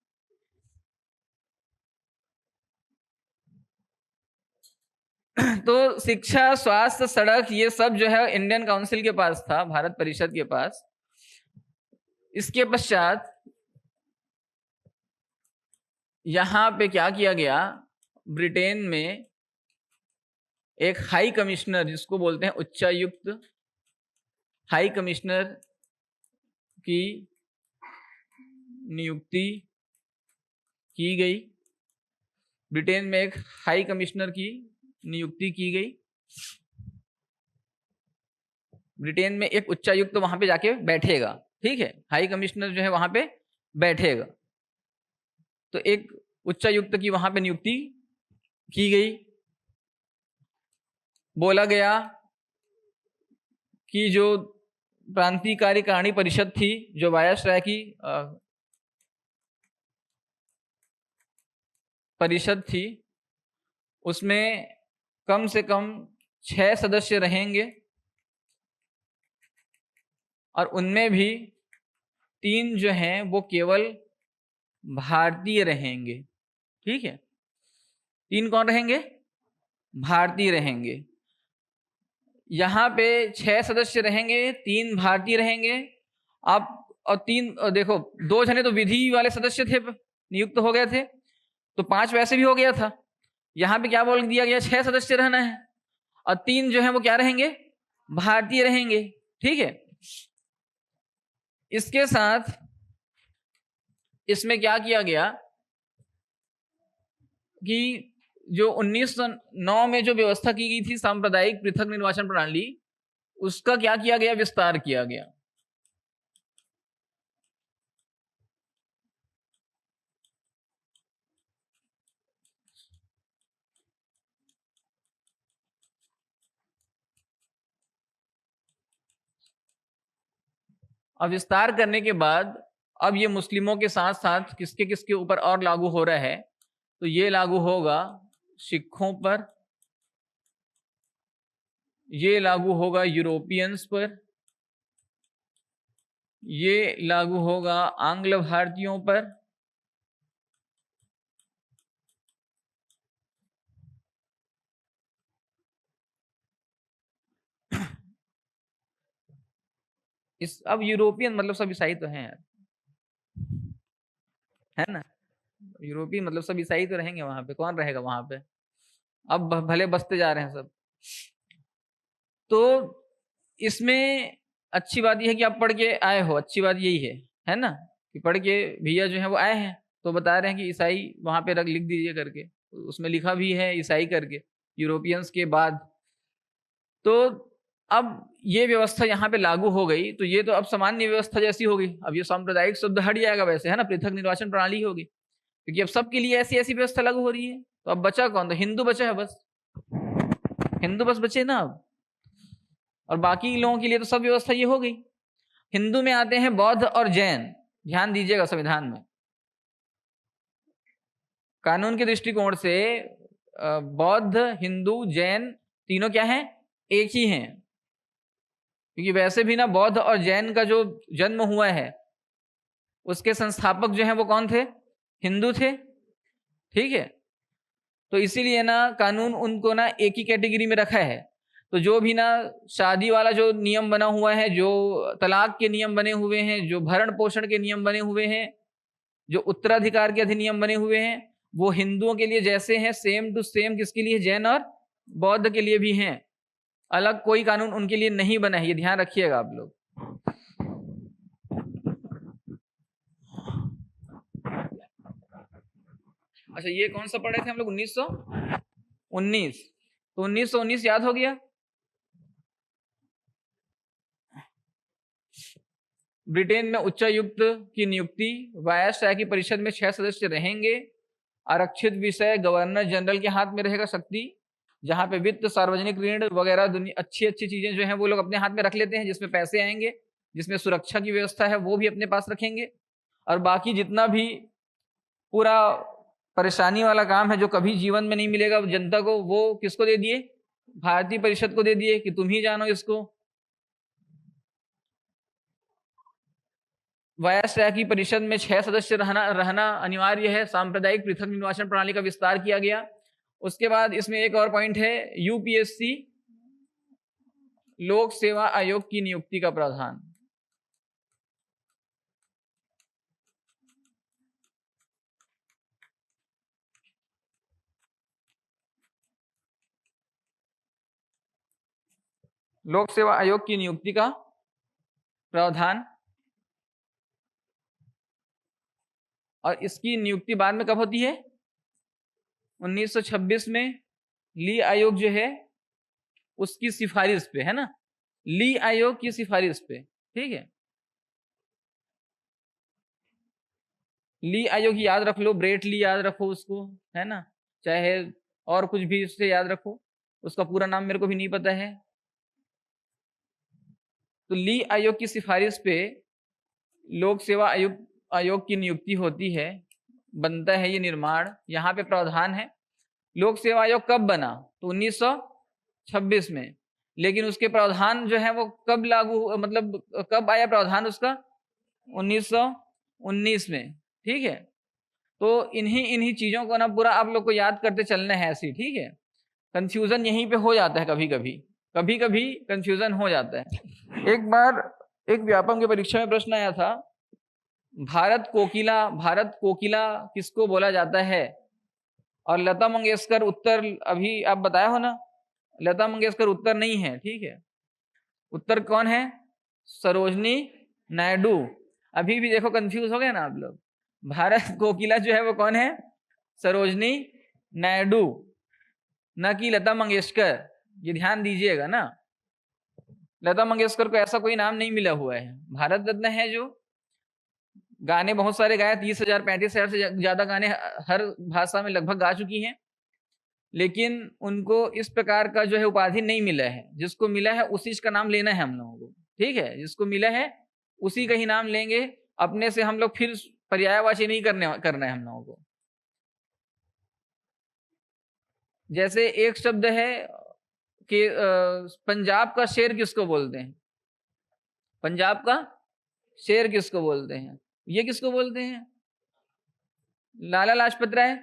तो शिक्षा, स्वास्थ्य, सड़क, ये सब जो है इंडियन काउंसिल के पास था, भारत परिषद के पास। इसके पश्चात यहां पे क्या किया गया, ब्रिटेन में एक हाई कमिश्नर, जिसको बोलते हैं उच्चायुक्त, हाई कमिश्नर की नियुक्ति की गई। ब्रिटेन में एक हाई कमिश्नर की नियुक्ति की गई। ब्रिटेन में एक उच्चायुक्त वहां पे जाके बैठेगा, ठीक है? हाई कमिश्नर जो है वहां पे बैठेगा। तो एक उच्चायुक्त की वहां पे नियुक्ति की गई। बोला गया कि जो क्रांतिकारी कहानी परिषद थी, जो वायसराय की परिषद थी, उसमें कम से कम 6 सदस्य रहेंगे, और उनमें भी 3 जो हैं वो केवल भारतीय रहेंगे, ठीक है? 3 कौन रहेंगे? भारतीय रहेंगे। यहाँ पे 6 सदस्य रहेंगे, 3 भारतीय रहेंगे। आप और 3 देखो, 2 जने तो विधि वाले सदस्य थे, नियुक्त हो गए थे, तो 5 वैसे भी हो गया था। यहाँ पे क्या बोल दिया गया, 6 सदस्य रहना है, और 3 जो है वो क्या रहेंगे, भारतीय रहेंगे, ठीक है? इसके साथ इसमें क्या किया गया कि जो 1909 में जो व्यवस्था की गई थी सांप्रदायिक पृथक निर्वाचन प्रणाली, उसका क्या किया गया, विस्तार किया गया। अब विस्तार करने के बाद अब ये मुस्लिमों के साथ साथ किसके किसके ऊपर और लागू हो रहा है, तो ये लागू होगा सिखों पर, ये लागू होगा यूरोपियंस पर, ये लागू होगा आंग्ल भारतीयों पर, इस अब यूरोपियन मतलब सब ईसाई तो हैं यार, है ना, यूरोपियन मतलब सब ईसाई तो रहेंगे वहां पे, कौन रहेगा वहां पे, अब भले बसते जा रहे हैं सब। तो इसमें अच्छी बात यह है कि आप पढ़ के आए हो, अच्छी बात यही है ना, कि पढ़ के भैया जो है वो आए हैं, तो बता रहे हैं कि ईसाई वहां पे रख लिख दीजिए करके, उसमें लिखा भी है ईसाई करके यूरोपियंस के बाद। तो अब ये व्यवस्था यहाँ पे लागू हो गई, तो ये तो अब सामान्य व्यवस्था जैसी होगी, अब ये सांप्रदायिक शब्द हट जाएगा वैसे, है ना, पृथक निर्वाचन प्रणाली होगी, क्योंकि अब सबके लिए ऐसी ऐसी व्यवस्था लागू हो रही है। तो अब बचा कौन, तो हिंदू बचा है बस, हिंदू बस बचे ना अब, और बाकी लोगों के लिए तो सब व्यवस्था ये हो गई। हिंदू में आते हैं बौद्ध और जैन, ध्यान दीजिएगा संविधान में, कानून के दृष्टिकोण से बौद्ध, हिंदू, जैन तीनों क्या हैं, एक ही हैं, क्योंकि वैसे भी ना बौद्ध और जैन का जो जन्म हुआ है उसके संस्थापक जो हैं वो कौन थे, हिंदू थे, ठीक है। तो इसीलिए ना कानून उनको ना एक ही कैटेगरी में रखा है। तो जो भी ना शादी वाला जो नियम बना हुआ है, जो तलाक के नियम बने हुए हैं, जो भरण पोषण के नियम बने हुए हैं, जो उत्तराधिकार के अधिनियम बने हुए हैं, वो हिंदुओं के लिए जैसे हैं सेम टू सेम किसके लिए, जैन और बौद्ध के लिए भी हैं। अलग कोई कानून उनके लिए नहीं बना है, ये ध्यान रखिएगा आप लोग। अच्छा ये कौन सा पढ़े थे हम लोग, 1919, तो 1919 याद हो गया। ब्रिटेन में उच्चायुक्त की नियुक्ति, वायसराय की परिषद में 6 सदस्य रहेंगे, आरक्षित विषय गवर्नर जनरल के हाथ में रहेगा शक्ति, जहां पे वित्त, सार्वजनिक ऋण वगैरह दुनिया अच्छी अच्छी चीजें जो हैं वो लोग अपने हाथ में रख लेते हैं, जिसमें पैसे आएंगे, जिसमें सुरक्षा की व्यवस्था है वो भी अपने पास रखेंगे, और बाकी जितना भी पूरा परेशानी वाला काम है जो कभी जीवन में नहीं मिलेगा जनता को, वो किसको दे दिए, भारतीय परिषद को दे दिए कि तुम ही जानो इसको। वायसराय की परिषद में 6 सदस्य रहना रहना अनिवार्य है, सांप्रदायिक पृथक निर्वाचन प्रणाली का विस्तार किया गया। उसके बाद इसमें एक और पॉइंट है, यूपीएससी लोक सेवा आयोग की नियुक्ति का प्रावधान। लोक सेवा आयोग की नियुक्ति का प्रावधान, और इसकी नियुक्ति बाद में कब होती है, 1926 में ली आयोग जो है उसकी सिफारिश पे, है ना, ली आयोग की सिफारिश पे, ठीक है। ली आयोग याद रख लो, ब्रेट ली याद रखो उसको, है ना, चाहे और कुछ भी उससे याद रखो, उसका पूरा नाम मेरे को भी नहीं पता है। तो ली आयोग की सिफारिश पे लोक सेवा आयोग की नियुक्ति होती है, बनता है ये निर्माण। यहाँ पे प्रावधान है, लोक सेवा आयोग कब बना, तो 1926 में, लेकिन उसके प्रावधान जो है वो कब लागू, मतलब कब आया प्रावधान उसका, 1919 में, ठीक है। तो इन्हीं इन्हीं चीजों को ना पूरा आप लोग को याद करते चलना है ऐसे, ठीक है। कंफ्यूजन यहीं पे हो जाता है, कभी कभी कंफ्यूजन हो जाता है। एक बार एक व्यापम की परीक्षा में प्रश्न आया था, भारत कोकिला किसको बोला जाता है, और लता मंगेशकर उत्तर, अभी आप बताया हो ना, लता मंगेशकर उत्तर नहीं है, ठीक है, उत्तर कौन है, सरोजनी नायडू। अभी भी देखो कंफ्यूज हो गए ना आप लोग, भारत कोकिला जो है वो कौन है, सरोजनी नायडू, न कि लता मंगेशकर, ये ध्यान दीजिएगा ना। लता मंगेशकर को ऐसा कोई नाम नहीं मिला हुआ है, भारत रत्न है, जो गाने बहुत सारे गाए, 30,000 35,000 से ज्यादा गाने हर भाषा में लगभग गा चुकी हैं, लेकिन उनको इस प्रकार का जो है उपाधि नहीं मिला है। जिसको मिला है उसी का नाम लेना है हम लोगों को, ठीक है, जिसको मिला है उसी का ही नाम लेंगे, अपने से हम लोग फिर पर्यायवाची नहीं करना है हम लोगों को। जैसे एक शब्द है कि पंजाब का शेर किसको बोलते हैं, पंजाब का शेर किसको बोलते हैं? ये किसको बोलते हैं? लाला लाजपत राय।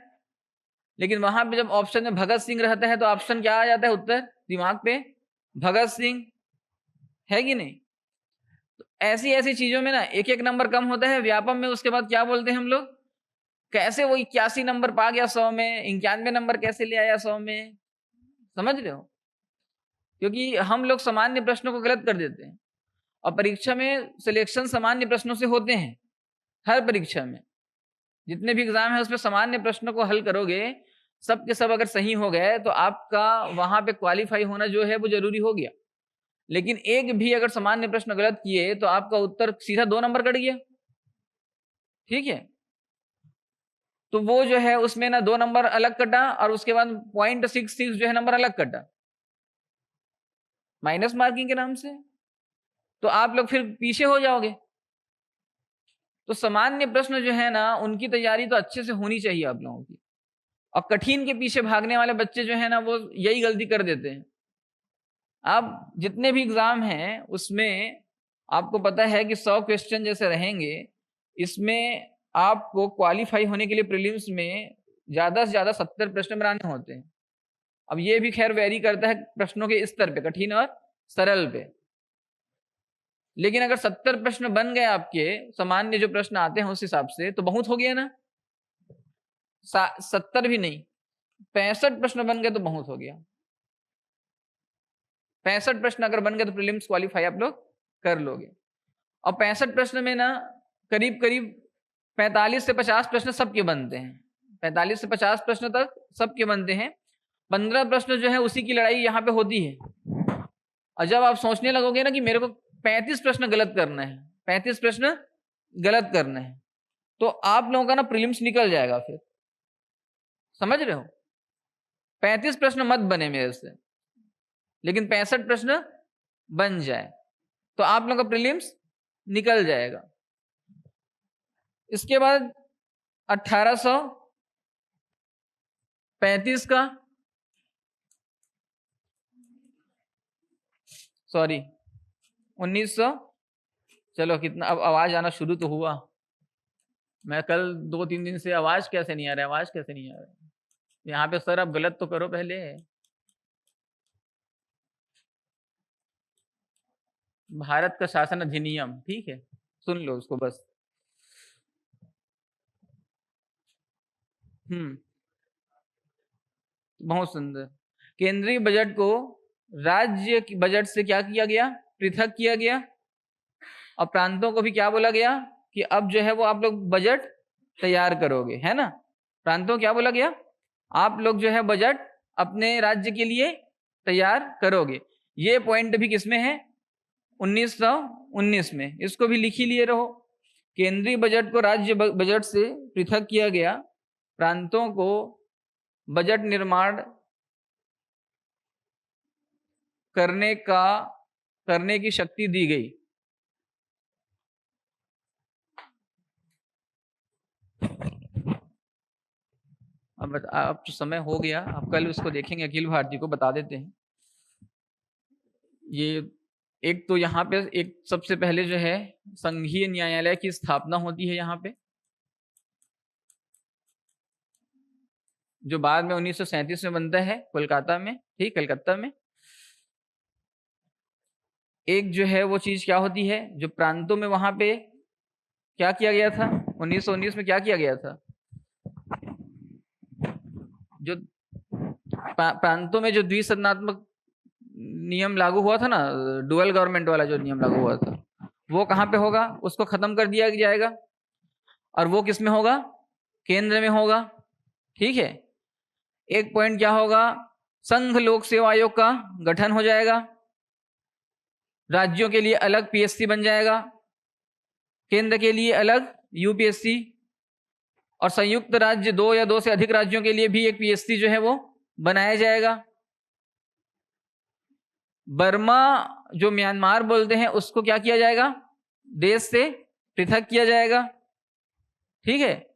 लेकिन वहां पे जब ऑप्शन में भगत सिंह रहता है तो ऑप्शन क्या आ जाता है उत्तर दिमाग पे? भगत सिंह, है कि नहीं? तो ऐसी ऐसी चीजों में ना एक एक नंबर कम होता है। व्यापम में उसके बाद क्या बोलते हैं हम लोग? कैसे वो 81 नंबर पा गया 100 में, 91 नंबर कैसे ले आया 100 में? समझ रहे हो? क्योंकि हम लोग सामान्य प्रश्नों को गलत कर देते हैं और परीक्षा में सिलेक्शन सामान्य प्रश्नों से होते हैं। हर परीक्षा में जितने भी एग्जाम है उसमें सामान्य प्रश्नों को हल करोगे, सब के सब अगर सही हो गए तो आपका वहां पे क्वालिफाई होना जो है वो जरूरी हो गया। लेकिन एक भी अगर सामान्य प्रश्न गलत किए तो आपका उत्तर सीधा 2 नंबर कट गया। ठीक है, तो वो जो है उसमें ना 2 नंबर अलग कटा और उसके बाद 0.66 जो है नंबर अलग कटा माइनस मार्किंग के नाम से, तो आप लोग फिर पीछे हो जाओगे। तो सामान्य प्रश्न जो है ना उनकी तैयारी तो अच्छे से होनी चाहिए आप लोगों की। और कठिन के पीछे भागने वाले बच्चे जो है ना वो यही गलती कर देते हैं। आप जितने भी एग्जाम हैं उसमें आपको पता है कि 100 क्वेश्चन जैसे रहेंगे, इसमें आपको क्वालिफाई होने के लिए प्रीलिम्स में ज्यादा से ज्यादा 70 प्रश्न बनाने होते हैं। अब ये भी खैर वेरी करता है प्रश्नों के स्तर पे, कठिन और सरल पे। लेकिन अगर 70 प्रश्न बन गए आपके सामान्य जो प्रश्न आते हैं उस हिसाब से तो बहुत हो गया ना। 70 भी नहीं, 65 प्रश्न बन गए तो बहुत हो गया। 65 प्रश्न अगर बन गए तो प्रीलिम्स क्वालिफाई आप लोग कर लोगे। और 65 प्रश्न में ना करीब करीब 45 से 50 प्रश्न सबके बनते हैं। 45 से 50 प्रश्न तक सबके बनते हैं। 15 प्रश्न जो है उसी की लड़ाई यहाँ पे होती है। और जब आप सोचने लगोगे ना कि मेरे को 35 प्रश्न गलत करना है, 35 प्रश्न गलत करना है, तो आप लोगों का ना प्रीलिम्स निकल जाएगा फिर। समझ रहे हो? 35 प्रश्न मत बने मेरे से, लेकिन 65 प्रश्न बन जाए तो आप लोगों का प्रीलिम्स निकल जाएगा। इसके बाद 1835 का, सॉरी 1900, चलो कितना अब आवाज आना शुरू तो हुआ। मैं कल 2-3 दिन से आवाज कैसे नहीं आ रहा है, आवाज कैसे नहीं आ रहा है यहाँ पे? सर आप गलत तो करो पहले। भारत का शासन अधिनियम, ठीक है, सुन लो उसको बस। बहुत सुंदर। केंद्रीय बजट को राज्य बजट से क्या किया गया? पृथक किया गया। और प्रांतों को भी क्या बोला गया कि अब जो है वो आप लोग बजट तैयार करोगे, है ना? प्रांतों क्या बोला गया? आप लोग जो है बजट अपने राज्य के लिए तैयार करोगे। ये पॉइंट भी किसमें है? 1919 में। इसको भी लिख ही लिए रहो। केंद्रीय बजट को राज्य बजट से पृथक किया गया, प्रांतों को बजट निर्माण करने की शक्ति दी गई। अब तो समय हो गया, अब कल उसको देखेंगे, अखिल भारती को बता देते हैं। ये एक तो यहाँ पे एक सबसे पहले जो है संघीय न्यायालय की स्थापना होती है यहाँ पे, जो बाद में 1937 में बनता है कोलकाता में, ठीक, कलकत्ता में। एक जो है वो चीज क्या होती है, जो प्रांतों में वहां पे क्या किया गया था 1919 में, क्या किया गया था? जो प्रांतों में जो द्विसदनात्मक नियम लागू हुआ था ना, डुअल गवर्नमेंट वाला जो नियम लागू हुआ था, वो कहाँ पे होगा? उसको खत्म कर दिया जाएगा। और वो किस में होगा? केंद्र में होगा। ठीक है। एक पॉइंट क्या होगा? संघ लोक सेवा आयोग का गठन हो जाएगा। राज्यों के लिए अलग पीएससी बन जाएगा, केंद्र के लिए अलग यूपीएससी, और संयुक्त राज्य 2 या 2 से अधिक राज्यों के लिए भी एक पीएससी जो है वो बनाया जाएगा। बर्मा जो म्यांमार बोलते हैं उसको क्या किया जाएगा? देश से पृथक किया जाएगा। ठीक है,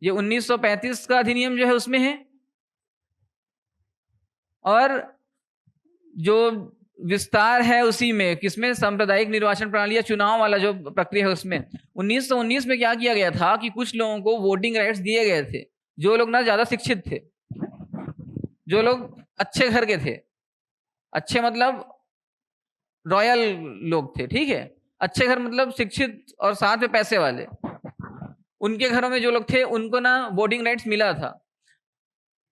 ये 1935 का अधिनियम जो है उसमें है। और जो विस्तार है उसी में, किसमें, सांप्रदायिक निर्वाचन प्रणाली या चुनाव वाला जो प्रक्रिया है उसमें 1919 में क्या किया गया था कि कुछ लोगों को वोटिंग राइट्स दिए गए थे, जो लोग ना ज्यादा शिक्षित थे, जो लोग अच्छे घर के थे, अच्छे मतलब रॉयल लोग थे, ठीक है, अच्छे घर मतलब शिक्षित और साथ में पैसे वाले, उनके घरों में जो लोग थे उनको ना वोटिंग राइट्स मिला था।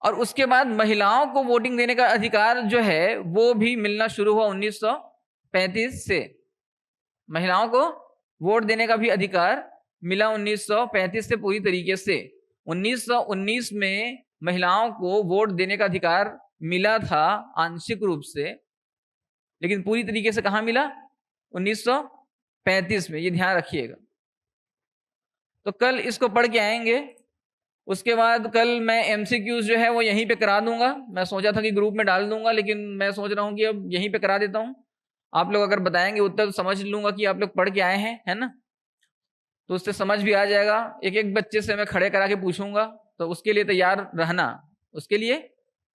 और उसके बाद महिलाओं को वोटिंग देने का अधिकार जो है वो भी मिलना शुरू हुआ 1935 से। महिलाओं को वोट देने का भी अधिकार मिला 1935 से पूरी तरीके से। 1919 में महिलाओं को वोट देने का अधिकार मिला था आंशिक रूप से, लेकिन पूरी तरीके से कहाँ मिला? 1935 में, ये ध्यान रखिएगा। तो कल इसको पढ़ के आएंगे, उसके बाद कल मैं एमसीक्यूज जो है वो यहीं पे करा दूंगा। मैं सोचा था कि ग्रुप में डाल दूंगा, लेकिन मैं सोच रहा हूँ कि अब यहीं पे करा देता हूँ। आप लोग अगर बताएंगे उत्तर तो समझ लूंगा कि आप लोग पढ़ के आए हैं, है ना, तो उससे समझ भी आ जाएगा। एक एक बच्चे से मैं खड़े करा के पूछूंगा, तो उसके लिए तैयार रहना, उसके लिए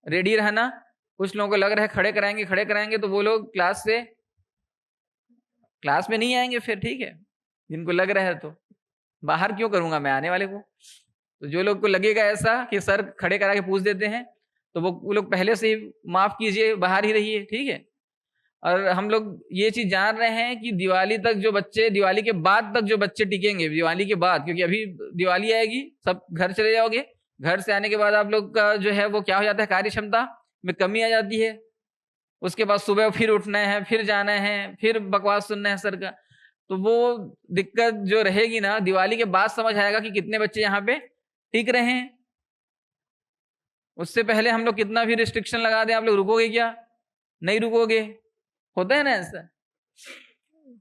रेडी रहना। कुछ लोगों को लग रहा है खड़े कराएंगे तो वो लोग क्लास में नहीं आएंगे फिर, ठीक है, जिनको लग रहा है तो बाहर क्यों करूंगा मैं आने वाले को। तो जो लोग को लगेगा ऐसा कि सर खड़े करा के पूछ देते हैं, तो वो लोग पहले से ही माफ कीजिए, बाहर ही रहिए, ठीक है। और हम लोग ये चीज जान रहे हैं कि दिवाली तक जो बच्चे, दिवाली के बाद तक जो बच्चे टिकेंगे, दिवाली के बाद, क्योंकि अभी दिवाली आएगी, सब घर चले जाओगे, घर से आने के बाद आप लोग का जो है वो क्या हो जाता है, कार्य क्षमता में कमी आ जाती है। उसके बाद सुबह फिर उठना है, फिर जाना है, फिर बकवास सुनना है सर का, तो वो दिक्कत जो रहेगी ना, दिवाली के बाद समझ आएगा कि कितने बच्चे यहाँ पे टिक रहे हैं। उससे पहले हम लोग कितना भी रिस्ट्रिक्शन लगा दें, आप लोग रुकोगे क्या? नहीं रुकोगे, होता है ना ऐसा।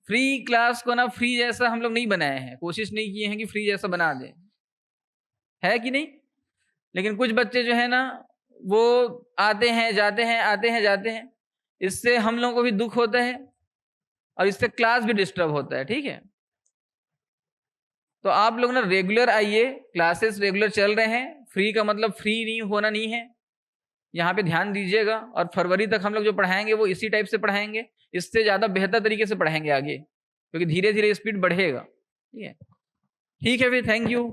फ्री क्लास को ना फ्री जैसा हम लोग नहीं बनाए हैं, कोशिश नहीं किए हैं कि फ्री जैसा बना दें, है कि नहीं। लेकिन कुछ बच्चे जो है ना वो आते हैं जाते हैं, आते हैं जाते हैं, इससे हम लोगों को भी दुख होता है और इससे क्लास भी डिस्टर्ब होता है, ठीक है। तो आप लोग ना रेगुलर आइए, क्लासेस रेगुलर चल रहे हैं, फ्री का मतलब फ्री नहीं होना नहीं है, यहाँ पे ध्यान दीजिएगा। और फरवरी तक हम लोग जो पढ़ाएंगे वो इसी टाइप से पढ़ाएंगे, इससे ज़्यादा बेहतर तरीके से पढ़ाएंगे आगे, क्योंकि धीरे धीरे स्पीड बढ़ेगा, ठीक है। ठीक है फिर, थैंक यू।